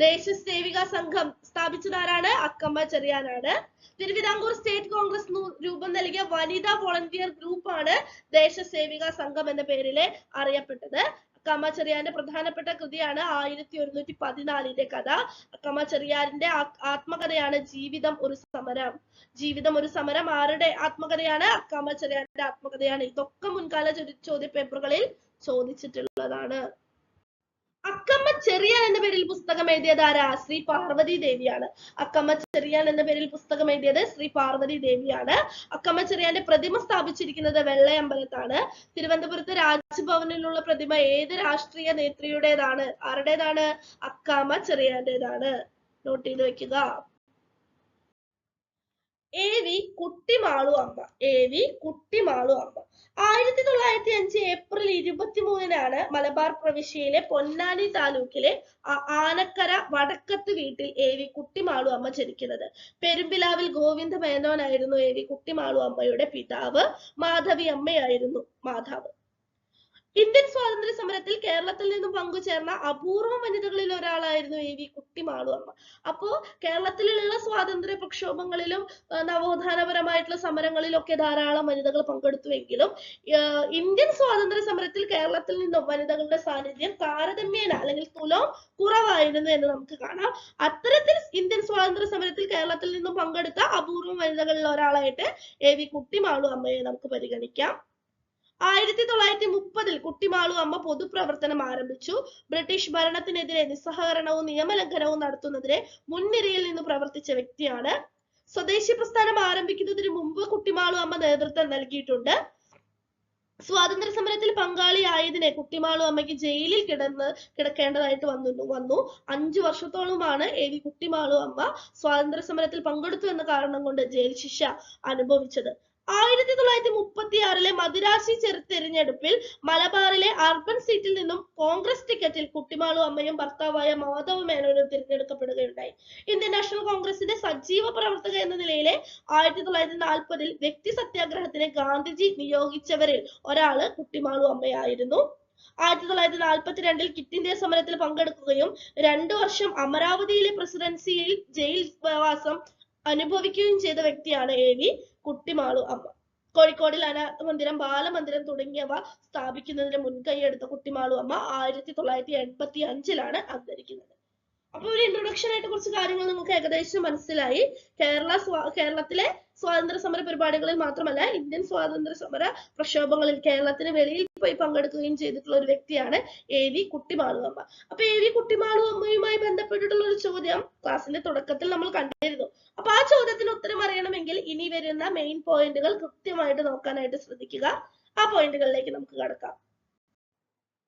ദേശസേവികാ സംഘം സ്ഥാപിച്ചതാരാണ്? അക്കമ്മ ചെറിയാനാണ്. തിരുവിതാംകൂർ സ്റ്റേറ്റ് കോൺഗ്രസ് രൂപം നൽകിയ വനിതാ വോളണ്ടിയർ ഗ്രൂപ്പാണ് ദേശസേവികാ സംഘം എന്ന പേരിൽ അറിയപ്പെട്ടത്. അക്കമ്മ ചെറിയാന്റെ പ്രധാനപ്പെട്ട കൃതിയാണ് 1114 കഥ. അക്കമ്മ ചെറിയാന്റെ ആത്മകഥയാണ് ജീവിതം ഒരു സമരം. ജീവിതം ഒരു സമരം ആരുടെ ആത്മകഥയാണ്? അക്കമ്മ ചെറിയാന്റെ ആത്മകഥയാണ്. ഇതൊക്കെ മുൻകാല ചോദ്യ പേപ്പറുകളിൽ ചോദിച്ചിട്ടുള്ളതാണ്. അക്കമ്മ ചെറിയാൻ എന്ന പേരിൽ പുസ്തകം എഴുതിയത് ആരാ? ശ്രീ പാർവതി ദേവിയാണ്. അക്കമ്മ ചെറിയാൻ എന്ന പേരിൽ പുസ്തകം എഴുതിയത് ശ്രീ പാർവതി ദേവിയാണ്. അക്കമ്മ ചെറിയാന്റെ പ്രതിമ സ്ഥാപിച്ചിരിക്കുന്നത് വെള്ളയമ്പലത്താണ്. തിരുവനന്തപുരത്ത് രാജ്ഭവനിലുള്ള പ്രതിമ ഏത് രാഷ്ട്രീയ നേത്രിയുടേതാണ്? ആരുടേതാണ്? അക്കമ്മ ചെറിയാന്റേതാണ്. നോട്ട് ചെയ്ത് വെക്കുക. AV കുട്ടിമാളു അമ്മ. AV കുട്ടിമാളു അമ്മ 1905 ഏപ്രിൽ 23 മലബാർ പ്രവിശ്യയിലെ പൊന്നാനി താലൂക്കിലെ ആനക്കര വടക്കത്ത് വീട്ടിൽ AV കുട്ടിമാളു അമ്മ ജനിക്കുന്നത്. പെരുമ്പിലാവിൽ ഗോവിന്ദ മേനോനായിരുന്നു AV കുട്ടിമാളു അമ്മയുടെ പിതാവ്. മാധവി അമ്മയായിരുന്നു മാതാവ്. ഇന്ത്യൻ സ്വാതന്ത്ര്യ സമരത്തിൽ കേരളത്തിൽ നിന്നും പങ്കുചേർന്ന അപൂർവ വനിതകളിൽ ഒരാളായിരുന്നു AV കുട്ടിമാളു അമ്മ. അപ്പോ കേരളത്തിലുള്ള സ്വാതന്ത്ര്യ പ്രക്ഷോഭങ്ങളിലും നവോത്ഥാനപരമായിട്ടുള്ള സമരങ്ങളിലും ഒക്കെ ധാരാളം വനിതകൾ പങ്കെടുത്തുവെങ്കിലും ഇന്ത്യൻ സ്വാതന്ത്ര്യ സമരത്തിൽ കേരളത്തിൽ നിന്നും വനിതകളുടെ സാന്നിധ്യം താരതമ്യേന അല്ലെങ്കിൽ തുലോം കുറവായിരുന്നു എന്ന് നമുക്ക് കാണാം. അത്തരത്തിൽ ഇന്ത്യൻ സ്വാതന്ത്ര്യ സമരത്തിൽ കേരളത്തിൽ നിന്നും പങ്കെടുത്ത അപൂർവ വനിതകളിൽ ഒരാളായിട്ട് AV കുട്ടിമാളു അമ്മയെ നമുക്ക് പരിഗണിക്കാം. 1930 കുട്ടിമാളു അമ്മ പൊതുപ്രവർത്തനം ആരംഭിച്ചു. ബ്രിട്ടീഷ് ഭരണത്തിനെതിരെ നിസ്സഹകരണവും നിയമലംഘനവും നടത്തുന്നതിന് മുൻനിരയിൽ നിന്ന് പ്രവർത്തിച്ച വ്യക്തിയാണ്. സ്വദേശി പ്രസ്ഥാനം ആരംഭിക്കുന്നതിന് മുമ്പ് കുട്ടിമാളു അമ്മ നേതൃത്വം നൽകിയിട്ടുണ്ട്. സ്വാതന്ത്ര്യ സമരത്തിൽ പങ്കാളിയായതിനെ കുട്ടിമാളു അമ്മയ്ക്ക് ജയിലിൽ കിടക്കേണ്ടതായിട്ട് വന്നു. 5 വർഷത്തോളമാണ് AV കുട്ടിമാളു അമ്മ സ്വാതന്ത്ര്യ സമരത്തിൽ പങ്കെടുത്തു എന്ന കാരണം കൊണ്ട് ജയിൽ ശിക്ഷ അനുഭവിച്ചത്. 1936 മദിരാശി തെരഞ്ഞെടുപ്പിൽ മലബാറിലെ അർബൻ സീറ്റിൽ നിന്നും കോൺഗ്രസ് ടിക്കറ്റിൽ കുട്ടിമാളു അമ്മയും ഭർത്താവായ മാധവ മേനോനും തിരഞ്ഞെടുക്കപ്പെടുകയുണ്ടായി. ഇന്ത്യൻ നാഷണൽ കോൺഗ്രസിന്റെ സജീവ പ്രവർത്തക എന്ന നിലയിലെ 1940 വ്യക്തി സത്യാഗ്രഹത്തിന് ഗാന്ധിജി നിയോഗിച്ചവരിൽ ഒരാള് കുട്ടിമാളു അമ്മയായിരുന്നു. 1942 ക്വിറ്റ് ഇന്ത്യ സമരത്തിൽ പങ്കെടുക്കുകയും 2 വർഷം അമരാവതിയിലെ പ്രസിഡൻസിയിൽ ജയിൽ വാസം അനുഭവിക്കുകയും ചെയ്ത വ്യക്തിയാണ് AV കുട്ടിമാളു അമ്മ. കോഴിക്കോടിൽ അനാഥ മന്ദിരം, ബാലമന്ദിരം തുടങ്ങിയവ സ്ഥാപിക്കുന്നതിന് മുൻകൈയെടുത്ത കുട്ടിമാളു അമ്മ 1985 അന്തരിക്കുന്നത്. അപ്പൊ ഒരു ഇൻട്രൊഡക്ഷൻ ആയിട്ട് കുറച്ച് കാര്യങ്ങൾ നമുക്ക് ഏകദേശം മനസ്സിലായി. കേരളത്തിലെ സ്വാതന്ത്ര്യ സമര പരിപാടികളിൽ മാത്രമല്ല, ഇന്ത്യൻ സ്വാതന്ത്ര്യ സമര പ്രക്ഷോഭങ്ങളിൽ കേരളത്തിന് വെളിയിൽ പോയി പങ്കെടുക്കുകയും ചെയ്തിട്ടുള്ള ഒരു വ്യക്തിയാണ് AV കുട്ടിമാളു അമ്മ. അപ്പൊ AV കുട്ടിമാളു അമ്മയുമായി ബന്ധപ്പെട്ടിട്ടുള്ള ഒരു ചോദ്യം ക്ലാസ്സിന്റെ തുടക്കത്തിൽ നമ്മൾ കണ്ടിരുന്നു. അപ്പൊ ആ ചോദ്യത്തിന് ഉത്തരം അറിയണമെങ്കിൽ ഇനി വരുന്ന മെയിൻ പോയിന്റുകൾ കൃത്യമായിട്ട് നോക്കാനായിട്ട് ശ്രദ്ധിക്കുക. ആ പോയിന്റുകളിലേക്ക് നമുക്ക് കടക്കാം.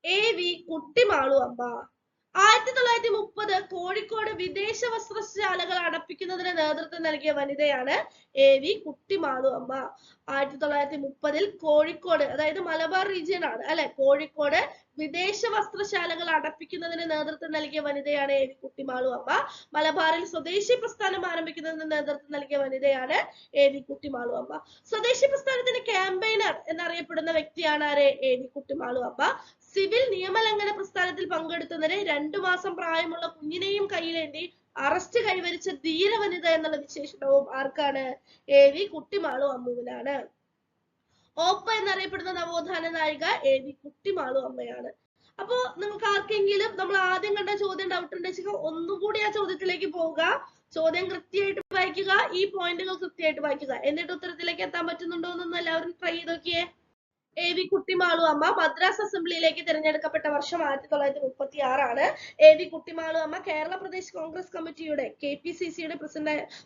AV കുട്ടിമാളു അമ്മ 1930 കോഴിക്കോട് വിദേശ വസ്ത്രശാലകൾ അടപ്പിക്കുന്നതിന് നേതൃത്വം നൽകിയ വനിതയാണ് AV കുട്ടിമാളു അമ്മ. 1930 കോഴിക്കോട്, അതായത് മലബാർ റീജിയൻ ആണ് അല്ലെ, കോഴിക്കോട് വിദേശ വസ്ത്രശാലകൾ അടപ്പിക്കുന്നതിന് നേതൃത്വം നൽകിയ വനിതയാണ് AV കുട്ടിമാളു അമ്മ. മലബാറിൽ സ്വദേശി പ്രസ്ഥാനം ആരംഭിക്കുന്നതിന് നേതൃത്വം നൽകിയ വനിതയാണ് AV കുട്ടിമാളു അമ്മ. സ്വദേശി പ്രസ്ഥാനത്തിന്റെ ക്യാമ്പയിനർ എന്നറിയപ്പെടുന്ന വ്യക്തിയാണ് ആര്? AV കുട്ടിമാളു അമ്മ. സിവിൽ നിയമലംഘന പ്രസ്ഥാനത്തിൽ പങ്കെടുത്തതിന് 2 മാസം പ്രായമുള്ള കുഞ്ഞിനെയും കയ്യിലേന്തി അറസ്റ്റ് കൈവരിച്ച ധീര വനിത എന്നുള്ള വിശേഷണവും ആർക്കാണ്? AV കുട്ടിമാളു അമ്മുവിനാണ്. ഓപ്പ എന്നറിയപ്പെടുന്ന നവോത്ഥാന നായിക AV കുട്ടിമാളു അമ്മയാണ്. അപ്പോ നിങ്ങൾക്ക് ആർക്കെങ്കിലും നമ്മൾ ആദ്യം കണ്ട ചോദ്യം ഡൗട്ട് ഉണ്ടെങ്കിൽ ഒന്നുകൂടി ആ ചോദ്യത്തിലേക്ക് പോവുക, ചോദ്യം കൃത്യമായിട്ട് വായിക്കുക, ഈ പോയിന്റുകൾ കൃത്യമായിട്ട് വായിക്കുക, എന്നിട്ട് ഉത്തരത്തിലേക്ക് എത്താൻ പറ്റുന്നുണ്ടോ എന്നൊന്ന് എല്ലാവരും ട്രൈ ചെയ്ത് നോക്കിയേ. AV കുട്ടിമാളു അമ്മ മദ്രാസ് അസംബ്ലിയിലേക്ക് തിരഞ്ഞെടുക്കപ്പെട്ട വർഷം 1936 ആണ്. AV കുട്ടിമാളു അമ്മ കേരള പ്രദേശ് കോൺഗ്രസ് കമ്മിറ്റിയുടെ KPCCയുടെ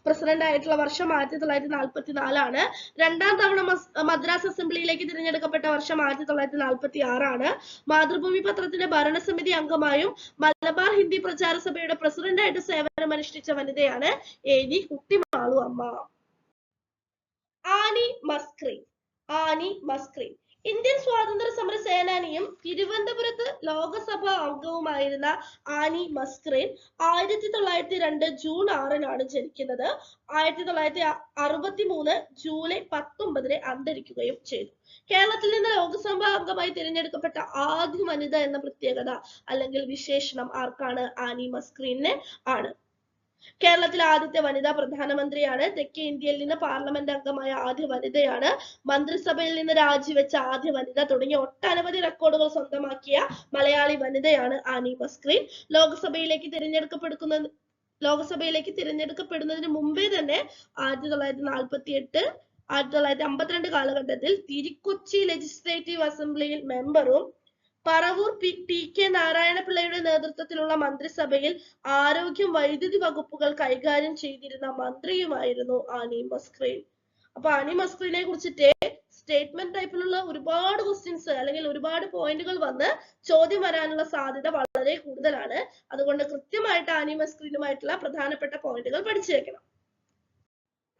പ്രസിഡന്റ് ആയിട്ടുള്ള വർഷം 1944 ആണ്. 2ാം തവണ മദ്രാസ് അസംബ്ലിയിലേക്ക് തിരഞ്ഞെടുക്കപ്പെട്ട വർഷം 1946 ആണ്. മാതൃഭൂമി പത്രത്തിന്റെ ഭരണസമിതി അംഗമായും മലബാർ ഹിന്ദി പ്രചാര സഭയുടെ പ്രസിഡന്റായിട്ട് സേവനമനുഷ്ഠിച്ച വനിതയാണ് AV കുട്ടിമാളു അമ്മ. ആനി മസ്ക്രീൻ ഇന്ത്യൻ സ്വാതന്ത്ര്യ സമര സേനാനിയും തിരുവനന്തപുരത്ത് ലോകസഭാ അംഗവുമായിരുന്ന ആനി മസ്ക്രീൻ 1902 ജൂൺ 6 ജനിക്കുന്നത്. 1963 ജൂലൈ 19 അന്തരിക്കുകയും ചെയ്തു. കേരളത്തിൽ നിന്ന് ലോകസഭാ അംഗമായി തിരഞ്ഞെടുക്കപ്പെട്ട ആദ്യ വനിത എന്ന പ്രത്യേകത അല്ലെങ്കിൽ വിശേഷണം ആർക്കാണ്? ആനി മസ്ക്രീന് ആണ്. കേരളത്തിലെ ആദ്യത്തെ വനിതാ പ്രധാനമന്ത്രിയാണ്. തെക്കേ ഇന്ത്യയിൽ നിന്ന് പാർലമെന്റ് അംഗമായ ആദ്യ വനിതയാണ്. മന്ത്രിസഭയിൽ നിന്ന് രാജിവെച്ച ആദ്യ വനിത തുടങ്ങിയ ഒട്ടനവധി റെക്കോർഡുകൾ സ്വന്തമാക്കിയ മലയാളി വനിതയാണ് ആനി മസ്ക്രീൻ. ലോകസഭയിലേക്ക് തിരഞ്ഞെടുക്കപ്പെടുന്നതിന് മുമ്പേ തന്നെ 1948 1952 കാലഘട്ടത്തിൽ തിരുക്കൊച്ചി ലെജിസ്ലേറ്റീവ് അസംബ്ലിയിൽ മെമ്പറും പറവൂർ TK നാരായണപിള്ളയുടെ നേതൃത്വത്തിലുള്ള മന്ത്രിസഭയിൽ ആരോഗ്യം വൈദ്യുതി വകുപ്പുകൾ കൈകാര്യം ചെയ്തിരുന്ന മന്ത്രിയുമായിരുന്നു ആനി മസ്ക്രീൻ. അപ്പൊ ആനി മസ്ക്രീനെ കുറിച്ചിട്ട് സ്റ്റേറ്റ്മെന്റ് ടൈപ്പിലുള്ള ഒരുപാട് ക്വസ്റ്റ്യൻസ് അല്ലെങ്കിൽ ഒരുപാട് പോയിന്റുകൾ വന്ന് ചോദ്യം വരാനുള്ള സാധ്യത വളരെ കൂടുതലാണ്. അതുകൊണ്ട് കൃത്യമായിട്ട് ആനി മസ്ക്രീനുമായിട്ടുള്ള പ്രധാനപ്പെട്ട പോയിന്റുകൾ പഠിച്ചു വെക്കണം.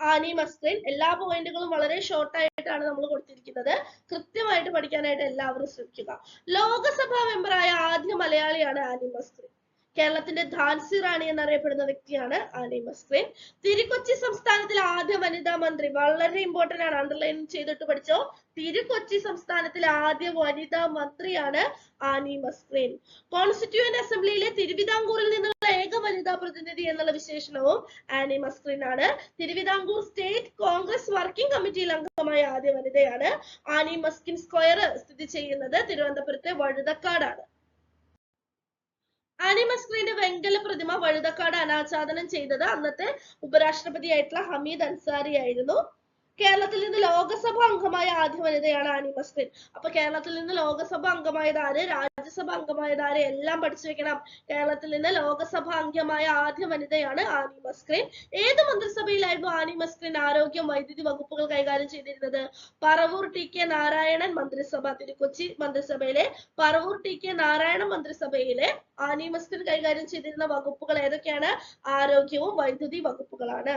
ആനി മസ്ക്രീൻ എല്ലാ പോയിന്റുകളും വളരെ ഷോർട്ട് ആയിട്ടാണ് നമ്മൾ കൊടുത്തിരിക്കുന്നത്. കൃത്യമായിട്ട് പഠിക്കാനായിട്ട് എല്ലാവരും ശ്രമിക്കുക. ലോകസഭാ മെമ്പറായ ആദ്യ മലയാളിയാണ് ആനി മസ്ക്രീൻ. കേരളത്തിന്റെ ഝാൻസി റാണി എന്നറിയപ്പെടുന്ന വ്യക്തിയാണ് ആനി മസ്ക്രീൻ. തിരുക്കൊച്ചി സംസ്ഥാനത്തിലെ ആദ്യ വനിതാ മന്ത്രി, വളരെ ഇമ്പോർട്ടന്റ് ആണ്, അണ്ടർലൈൻ ചെയ്തിട്ട് പഠിച്ചോ. തിരുക്കൊച്ചി സംസ്ഥാനത്തിലെ ആദ്യ വനിതാ മന്ത്രിയാണ് ആനി മസ്ക്രീൻ. കോൺസ്റ്റിറ്റ്യൂവന്റ് അസംബ്ലിയിലെ തിരുവിതാംകൂറിൽ നിന്നുള്ള ഏക വനിതാ പ്രതിനിധി എന്നുള്ള വിശേഷണവും ആനി മസ്ക്രീൻ ആണ്. തിരുവിതാംകൂർ സ്റ്റേറ്റ് കോൺഗ്രസ് വർക്കിംഗ് കമ്മിറ്റിയിൽ അംഗമായ ആദ്യ വനിതയാണ്. ആനി മസ്കിൻ സ്ക്വയർ സ്ഥിതി ചെയ്യുന്നത് തിരുവനന്തപുരത്തെ വഴുതക്കാടാണ്. ആനി മസ്ക്രീന്റെ വെങ്കല പ്രതിമ വഴുതക്കാട് അനാച്ഛാദനം ചെയ്തത് അന്നത്തെ ഉപരാഷ്ട്രപതിയായിട്ടുള്ള ഹമീദ് അൻസാരി ആയിരുന്നു. കേരളത്തിൽ നിന്ന് ലോകസഭ അംഗമായ ആദ്യ വനിതയാണ് ആനി മസ്ക്രീൻ. അപ്പൊ കേരളത്തിൽ നിന്ന് ലോകസഭ അംഗമായതാര്, രാജ്യസഭ അംഗമായതാര് എല്ലാം പഠിച്ചു വെക്കണം. കേരളത്തിൽ നിന്ന് ലോകസഭ അംഗമായ ആദ്യ വനിതയാണ് ആനി മസ്ക്രീൻ. ഏത് മന്ത്രിസഭയിലായിരുന്നു ആനി മസ്ക്രീൻ ആരോഗ്യം വൈദ്യുതി വകുപ്പുകൾ കൈകാര്യം ചെയ്തിരുന്നത്? പറവൂർ TK നാരായണൻ മന്ത്രിസഭ, തിരുക്കൊച്ചി മന്ത്രിസഭയിലെ പറവൂർ TK നാരായണൻ മന്ത്രിസഭയിലെ ആനി മസ്ക്രീൻ കൈകാര്യം ചെയ്തിരുന്ന വകുപ്പുകൾ ഏതൊക്കെയാണ്? ആരോഗ്യവും വൈദ്യുതി വകുപ്പുകളാണ്.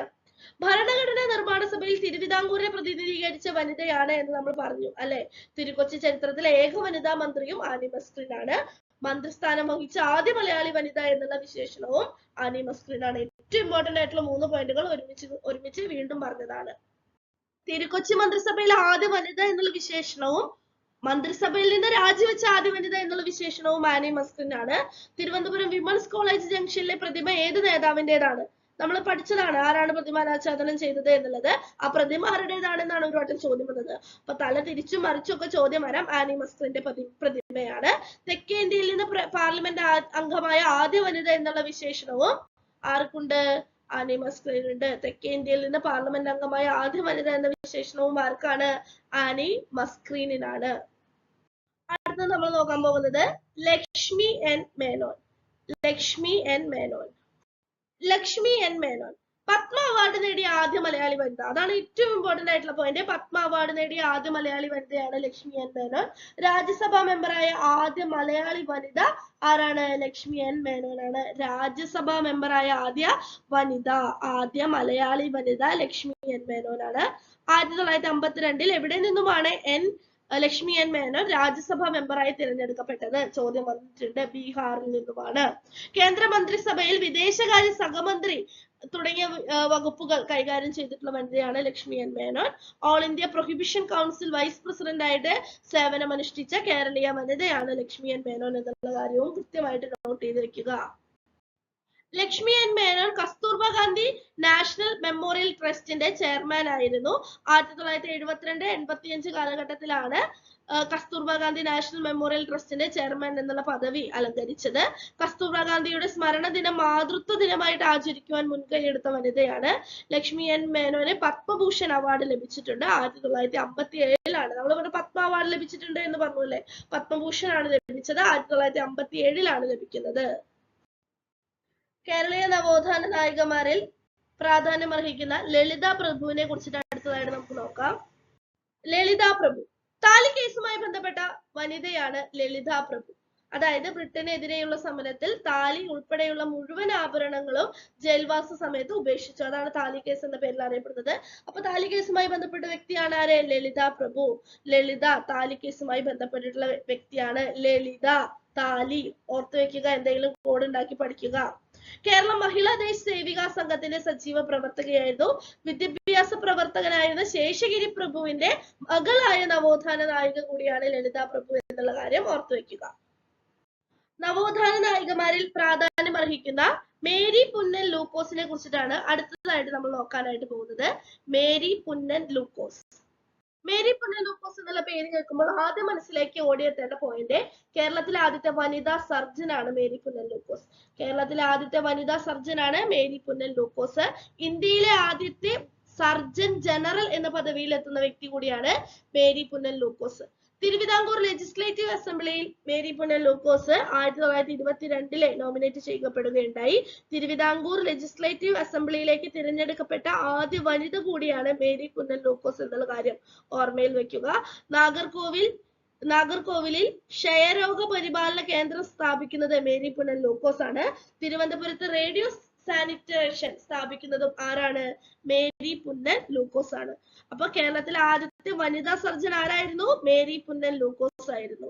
ഭരണഘടനാ നിർമ്മാണ സഭയിൽ തിരുവിതാംകൂറിനെ പ്രതിനിധീകരിച്ച വനിതയാണ് എന്ന് നമ്മൾ പറഞ്ഞു അല്ലെ. തിരുക്കൊച്ചി ചരിത്രത്തിലെ ഏക വനിതാ മന്ത്രിയും ആനി മസ്ക്രീൻ ആണ്. മന്ത്രിസ്ഥാനം വഹിച്ച ആദ്യ മലയാളി വനിത എന്നുള്ള വിശേഷണവും ആനി മസ്ക്രീൻ ആണ്. ഏറ്റവും ഇമ്പോർട്ടന്റ് ആയിട്ടുള്ള 3 പോയിന്റുകൾ ഒരുമിച്ച് വീണ്ടും പറഞ്ഞതാണ്. തിരുക്കൊച്ചി മന്ത്രിസഭയിലെ ആദ്യ വനിത എന്നുള്ള വിശേഷണവും മന്ത്രിസഭയിൽ നിന്ന് രാജിവെച്ച ആദ്യ വനിത എന്നുള്ള വിശേഷണവും ആനി മസ്ക്രീൻ ആണ്. തിരുവനന്തപുരം വിമൻസ് കോളേജ് ജംഗ്ഷനിലെ പ്രതിമ ഏത് നേതാവിൻ്റെതാണ്? നമ്മൾ പഠിച്ചതാണ് ആരാണ് പ്രതിമാനാച്ഛാദനം ചെയ്തത് എന്നുള്ളത്. ആ പ്രതിമ ആരുടേതാണെന്നാണ് ഒരു വട്ടം ചോദ്യം വന്നത്. അപ്പൊ തല തിരിച്ചും മറിച്ചും ഒക്കെ ചോദ്യം വരാം. ആനി മസ്കറിന്റെ പ്രതിമയാണ്. തെക്കേ ഇന്ത്യയിൽ നിന്ന് പാർലമെന്റ് അംഗമായ ആദ്യ വനിത എന്നുള്ള വിശേഷണവും ആർക്കുണ്ട്? ആനി മസ്കറിനുണ്ട്. തെക്കേ ഇന്ത്യയിൽ നിന്ന് പാർലമെന്റ് അംഗമായ ആദ്യ വനിത എന്ന വിശേഷണവും ആർക്കാണ്? ആനി മസ്കറിനാണ്. അടുത്തത് നമ്മൾ നോക്കാൻ പോകുന്നത് Lakshmi N Menon. Lakshmi N Menon. Lakshmi N Menon Padma award നേടിയ ആദ്യ മലയാളി വനിത. അതാണ് ഏറ്റവും ഇമ്പോർട്ടന്റ് ആയിട്ടുള്ള പോയിന്റ്. പത്മ അവാർഡ് നേടിയ ആദ്യ മലയാളി വനിതയാണ് ലക്ഷ്മി എൻ മേനോൻ. രാജ്യസഭാ മെമ്പറായ ആദ്യ മലയാളി വനിത ആരാണ്? ലക്ഷ്മി എൻ മേനോൻ ആണ്. രാജ്യസഭാ മെമ്പറായ ആദ്യ മലയാളി വനിത ലക്ഷ്മി എൻ മേനോൻ ആണ്. 1952 എവിടെ നിന്നുമാണ് ലക്ഷ്മി എൻ മേനോൻ രാജ്യസഭാ മെമ്പറായി തിരഞ്ഞെടുക്കപ്പെട്ടത്? ചോദ്യം വന്നിട്ടുണ്ട്. ബീഹാറിൽ നിന്നുമാണ്. കേന്ദ്രമന്ത്രിസഭയിൽ വിദേശകാര്യ സഹമന്ത്രി തുടങ്ങിയ വകുപ്പുകൾ കൈകാര്യം ചെയ്തിട്ടുള്ള വനിതയാണ് Lakshmi N Menon. All India prohibition council vice president ആയിട്ട് സേവനമനുഷ്ഠിച്ച കേരളീയ വനിതയാണ് ലക്ഷ്മി എൻ മേനോൻ എന്നുള്ള കാര്യവും കൃത്യമായിട്ട് നോട്ട് ചെയ്ത് വെക്കുക. Lakshmi N Menon Kasturba Gandhi national memorial ട്രസ്റ്റിന്റെ ചെയർമാൻ ആയിരുന്നു. 1972-85 കാലഘട്ടത്തിലാണ് കസ്തൂർബ ഗാന്ധി നാഷണൽ മെമ്മോറിയൽ ട്രസ്റ്റിന്റെ ചെയർമാൻ എന്നുള്ള പദവി അലങ്കരിച്ചത്. കസ്തൂർബ ഗാന്ധിയുടെ സ്മരണ ദിനം മാതൃത്വ ദിനമായിട്ട് ആചരിക്കുവാൻ മുൻകൈയെടുത്ത വനിതയാണ്. ലക്ഷ്മി എൻ മേനോന് പത്മഭൂഷൺ അവാർഡ് ലഭിച്ചിട്ടുണ്ട്. 1957 നമ്മളിവിടെ പത്മ അവാർഡ് ലഭിച്ചിട്ടുണ്ട് എന്ന് പറഞ്ഞല്ലേ, പത്മഭൂഷൺ ആണ് ലഭിച്ചത്. 1957 ലഭിക്കുന്നത്. കേരളീയ നവോത്ഥാന നായികമാരിൽ പ്രാധാന്യമർഹിക്കുന്ന ലളിത പ്രഭുവിനെ കുറിച്ചിട്ട് അടുത്തതായിട്ട് നമുക്ക് നോക്കാം. ലളിത പ്രഭു താലി കേസുമായി ബന്ധപ്പെട്ട വനിതയാണ് ലളിത പ്രഭു. അതായത് ബ്രിട്ടനെതിരെയുള്ള സമരത്തിൽ താലി ഉൾപ്പെടെയുള്ള മുഴുവൻ ആഭരണങ്ങളും ജയിൽവാസ സമയത്ത് ഉപേക്ഷിച്ചു. അതാണ് താലി കേസ് എന്ന പേരിൽ അറിയപ്പെടുന്നത്. അപ്പൊ താലി കേസുമായി ബന്ധപ്പെട്ട വ്യക്തിയാണ് ആര്? ലളിത പ്രഭു. ലളിത താലി കേസുമായി ബന്ധപ്പെട്ടിട്ടുള്ള വ്യക്തിയാണ്. ലളിത താലി ഓർത്തു വെക്കുക, എന്തെങ്കിലും കോഡ് ഉണ്ടാക്കി പഠിക്കുക. കേരള മഹിളാ ദേശ് സേവിക സംഘത്തിന്റെ സജീവ പ്രവർത്തകയായിരുന്നു. വിദ്യാഭ്യാസ പ്രവർത്തകനായിരുന്ന ശേഷഗിരി പ്രഭുവിന്റെ മകളായ നവോത്ഥാന നായിക കൂടിയാണ് ലളിത പ്രഭു എന്നുള്ള കാര്യം ഓർത്തു വെക്കുക. നവോത്ഥാന നായികമാരിൽ പ്രാധാന്യം അർഹിക്കുന്ന മേരി പുന്നൻ ലൂക്കോസിനെ കുറിച്ചിട്ടാണ് അടുത്തതായിട്ട് നമ്മൾ നോക്കാനായിട്ട് പോകുന്നത്. മേരി പുന്നൻ ലൂക്കോസ്. മേരി പുന്നൻ ലൂക്കോസ് എന്നുള്ള പേര് കേൾക്കുമ്പോൾ ആദ്യം മനസ്സിലേക്ക് ഓടിയെത്തേണ്ട പോയിന്റ് കേരളത്തിലെ ആദ്യത്തെ വനിതാ സർജനാണ് മേരി പുന്നൻ ലൂക്കോസ്. കേരളത്തിലെ ആദ്യത്തെ വനിതാ സർജനാണ് മേരി പുന്നൻ ലൂക്കോസ്. ഇന്ത്യയിലെ ആദ്യത്തെ സർജൻ ജനറൽ എന്ന പദവിയിൽ എത്തുന്ന വ്യക്തി കൂടിയാണ് മേരി പുന്നൻ ലൂക്കോസ്. തിരുവിതാംകൂർ ലെജിസ്ലേറ്റീവ് അസംബ്ലിയിൽ മേരി പുന്നൻ ലൂക്കോസ് 1922 നോമിനേറ്റ് ചെയ്യപ്പെടുകയുണ്ടായി. തിരുവിതാംകൂർ ലെജിസ്ലേറ്റീവ് അസംബ്ലിയിലേക്ക് തിരഞ്ഞെടുക്കപ്പെട്ട ആദ്യ വനിത കൂടിയാണ് മേരി പുന്നൻ ലൂക്കോസ് എന്നുള്ള കാര്യം ഓർമ്മയിൽ വെക്കുക. നാഗർകോവിലിൽ ക്ഷയരോഗ പരിപാലന കേന്ദ്രം സ്ഥാപിക്കുന്നത് മേരി പുന്നൻ ലൂക്കോസ് ആണ്. തിരുവനന്തപുരത്ത് റേഡിയോ സാനിറ്റേഷൻ സ്ഥാപിക്കുന്നതും ആരാണ്? മേരി പുന്നൻ ലൂക്കോസ് ആണ്. അപ്പൊ കേരളത്തിലെ ആദ്യത്തെ വനിതാ സർജൻ ആരായിരുന്നു? മേരി പുന്നൻ ലൂക്കോസ് ആയിരുന്നു.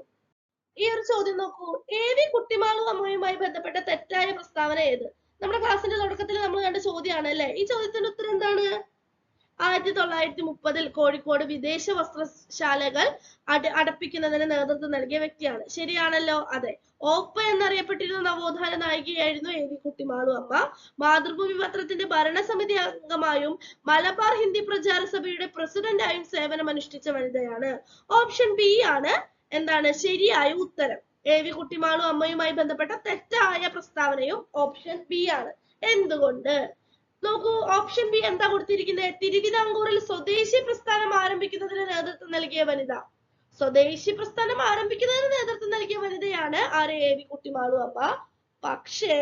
ഈ ഒരു ചോദ്യം നോക്കൂ. AV കുട്ടിമാളു അമ്മയുമായി ബന്ധപ്പെട്ട തെറ്റായ പ്രസ്താവന ഏത്? നമ്മുടെ ക്ലാസ്സിന്റെ തുടക്കത്തിൽ നമ്മൾ കണ്ട ചോദ്യമാണ് അല്ലെ. ഈ ചോദ്യത്തിന്റെ ഉത്തരം എന്താണ്? 1930 കോഴിക്കോട് വിദേശ വസ്ത്രശാലകൾ അടപ്പിക്കുന്നതിന് നേതൃത്വം നൽകിയ വ്യക്തിയാണ്. ശരിയാണല്ലോ? അതെ. ഓപ്പ എന്നറിയപ്പെട്ടിരുന്ന നവോത്ഥാന നായികയായിരുന്നു AV കുട്ടിമാളു അമ്മ. മാതൃഭൂമി പത്രത്തിന്റെ ഭരണസമിതി അംഗമായും മലബാർ ഹിന്ദി പ്രചാര സഭയുടെ പ്രസിഡന്റായും സേവനമനുഷ്ഠിച്ച വനിതയാണ്. ഓപ്ഷൻ ബി ആണ് എന്താണ് ശരിയായ ഉത്തരം. AV കുട്ടിമാളു അമ്മയുമായി ബന്ധപ്പെട്ട തെറ്റായ പ്രസ്താവനയും ഓപ്ഷൻ ബി ആണ്. എന്തുകൊണ്ട്? നോക്കൂ, ഓപ്ഷൻ ബി എന്താ കൊടുത്തിരിക്കുന്നത്? തിരുവിതാംകൂറിൽ സ്വദേശി പ്രസ്ഥാനം ആരംഭിക്കുന്നതിന് നേതൃത്വം നൽകിയ വനിത. സ്വദേശി പ്രസ്ഥാനം ആരംഭിക്കുന്നതിന് നേതൃത്വം നൽകിയ വനിതയാണ് ആര്? AV കുട്ടിമാളു അമ്മ. പക്ഷേ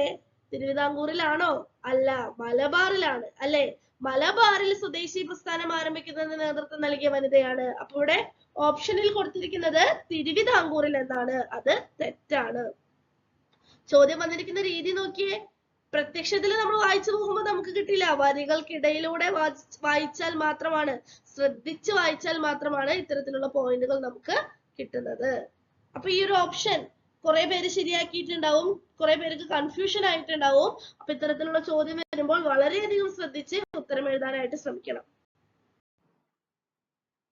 തിരുവിതാംകൂറിലാണോ? അല്ല, മലബാറിലാണ് അല്ലെ. മലബാറിൽ സ്വദേശി പ്രസ്ഥാനം ആരംഭിക്കുന്നതിന് നേതൃത്വം നൽകിയ വനിതയാണ്. അപ്പൊ ഇവിടെ ഓപ്ഷനിൽ കൊടുത്തിരിക്കുന്നത് തിരുവിതാംകൂറിൽ എന്നാണ്. അത് തെറ്റാണ്. ചോദ്യം വന്നിരിക്കുന്ന രീതി നോക്കിയേ. പ്രത്യക്ഷത്തിൽ നമ്മൾ വായിച്ചു പോകുമ്പോൾ നമുക്ക് കിട്ടില്ല. വരികൾക്കിടയിലൂടെ വായിച്ചാൽ മാത്രമാണ്, ശ്രദ്ധിച്ച് വായിച്ചാൽ മാത്രമാണ് ഇത്തരത്തിലുള്ള പോയിന്റുകൾ നമുക്ക് കിട്ടുന്നത്. അപ്പൊ ഈ ഒരു ഓപ്ഷൻ കുറെ പേര് ശരിയാക്കിയിട്ടുണ്ടാവും, കുറെ പേർക്ക് കൺഫ്യൂഷൻ ആയിട്ടുണ്ടാവും. അപ്പൊ ഇത്തരത്തിലുള്ള ചോദ്യം വരുമ്പോൾ വളരെയധികം ശ്രദ്ധിച്ച് ഉത്തരം എഴുതാനായിട്ട് ശ്രമിക്കണം.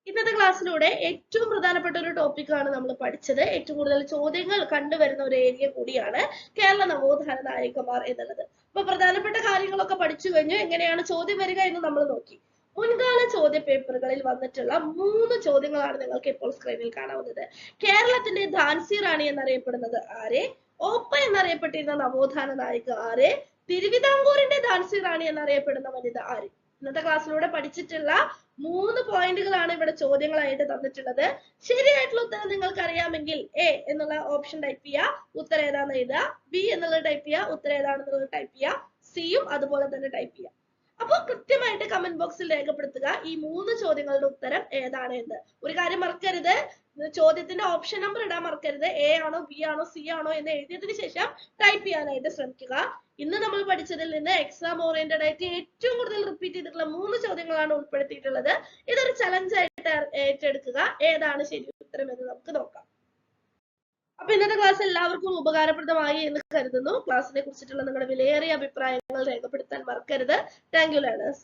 ഇന്നത്തെ ക്ലാസ്സിലൂടെ ഏറ്റവും പ്രധാനപ്പെട്ട ഒരു ടോപ്പിക്കാണ് നമ്മൾ പഠിച്ചത്. ഏറ്റവും കൂടുതൽ ചോദ്യങ്ങൾ കണ്ടുവരുന്ന ഒരു ഏരിയ കൂടിയാണ് കേരള നവോത്ഥാന നായകന്മാർ എന്നുള്ളത്. അപ്പൊ പ്രധാനപ്പെട്ട കാര്യങ്ങളൊക്കെ പഠിച്ചു കഴിഞ്ഞു. എങ്ങനെയാണ് ചോദ്യം വരിക എന്ന് നമ്മൾ നോക്കി. മുൻകാല ചോദ്യ പേപ്പറുകളിൽ വന്നിട്ടുള്ള 3 ചോദ്യങ്ങളാണ് നിങ്ങൾക്ക് ഇപ്പോൾ സ്ക്രീനിൽ കാണാവുന്നത്. കേരളത്തിന്റെ ഝാൻസി റാണി എന്നറിയപ്പെടുന്നത് ആരെ? ഓപ്പ എന്നറിയപ്പെട്ടിരുന്ന നവോത്ഥാന നായിക ആരെ? തിരുവിതാംകൂറിന്റെ ഝാൻസി റാണി എന്നറിയപ്പെടുന്ന വനിത ആര്? ഇന്നത്തെ ക്ലാസ്സിലൂടെ പഠിച്ചിട്ടുള്ള 3 പോയിന്റുകളാണ് ഇവിടെ ചോദ്യങ്ങളായിട്ട് തന്നിട്ടുള്ളത്. ശരിയായിട്ടുള്ള ഉത്തരം നിങ്ങൾക്ക് അറിയാമെങ്കിൽ എ എന്നുള്ള ഓപ്ഷൻ ടൈപ്പ് ചെയ്യുക, ഉത്തരം ഏതാണെന്ന് എഴുതുക. ബി എന്നുള്ളത് ടൈപ്പ് ചെയ്യുക, ഉത്തരം ഏതാണെന്നുള്ളത് ടൈപ്പ് ചെയ്യുക. സിയും അതുപോലെ തന്നെ ടൈപ്പ് ചെയ്യുക. അപ്പോൾ കൃത്യമായിട്ട് കമന്റ് ബോക്സിൽ രേഖപ്പെടുത്തുക ഈ 3 ചോദ്യങ്ങളുടെ ഉത്തരം ഏതാണ് എന്ന്. ഒരു കാര്യം മറക്കരുത്, ചോദ്യത്തിന്റെ ഓപ്ഷൻ നമ്പർ ഇടാൻ മറക്കരുത്. എ ആണോ ബി ആണോ സി ആണോ എന്ന് എഴുതിയതിനു ശേഷം ടൈപ്പ് ചെയ്യാനായിട്ട് ശ്രമിക്കുക. ഇന്ന് നമ്മൾ പഠിച്ചതിൽ നിന്ന് എക്സാം ഓറിയന്റഡ് ആയിട്ട് ഏറ്റവും കൂടുതൽ റിപ്പീറ്റ് ചെയ്തിട്ടുള്ള 3 ചോദ്യങ്ങളാണ് ഉൾപ്പെടുത്തിയിട്ടുള്ളത്. ഇതൊരു ചലഞ്ച് ആയിട്ട് ഏറ്റെടുക്കുക. ഏതാണ് ശരി ഉത്തരം എന്ന് നമുക്ക് നോക്കാം. അപ്പൊ ഇന്നത്തെ ക്ലാസ് എല്ലാവർക്കും ഉപകാരപ്രദമായി എന്ന് കരുതുന്നു. ക്ലാസ്സിനെ കുറിച്ചിട്ടുള്ള നിങ്ങളുടെ വിലയേറിയ അഭിപ്രായങ്ങൾ രേഖപ്പെടുത്താൻ മറക്കരുത്. Thank you learners.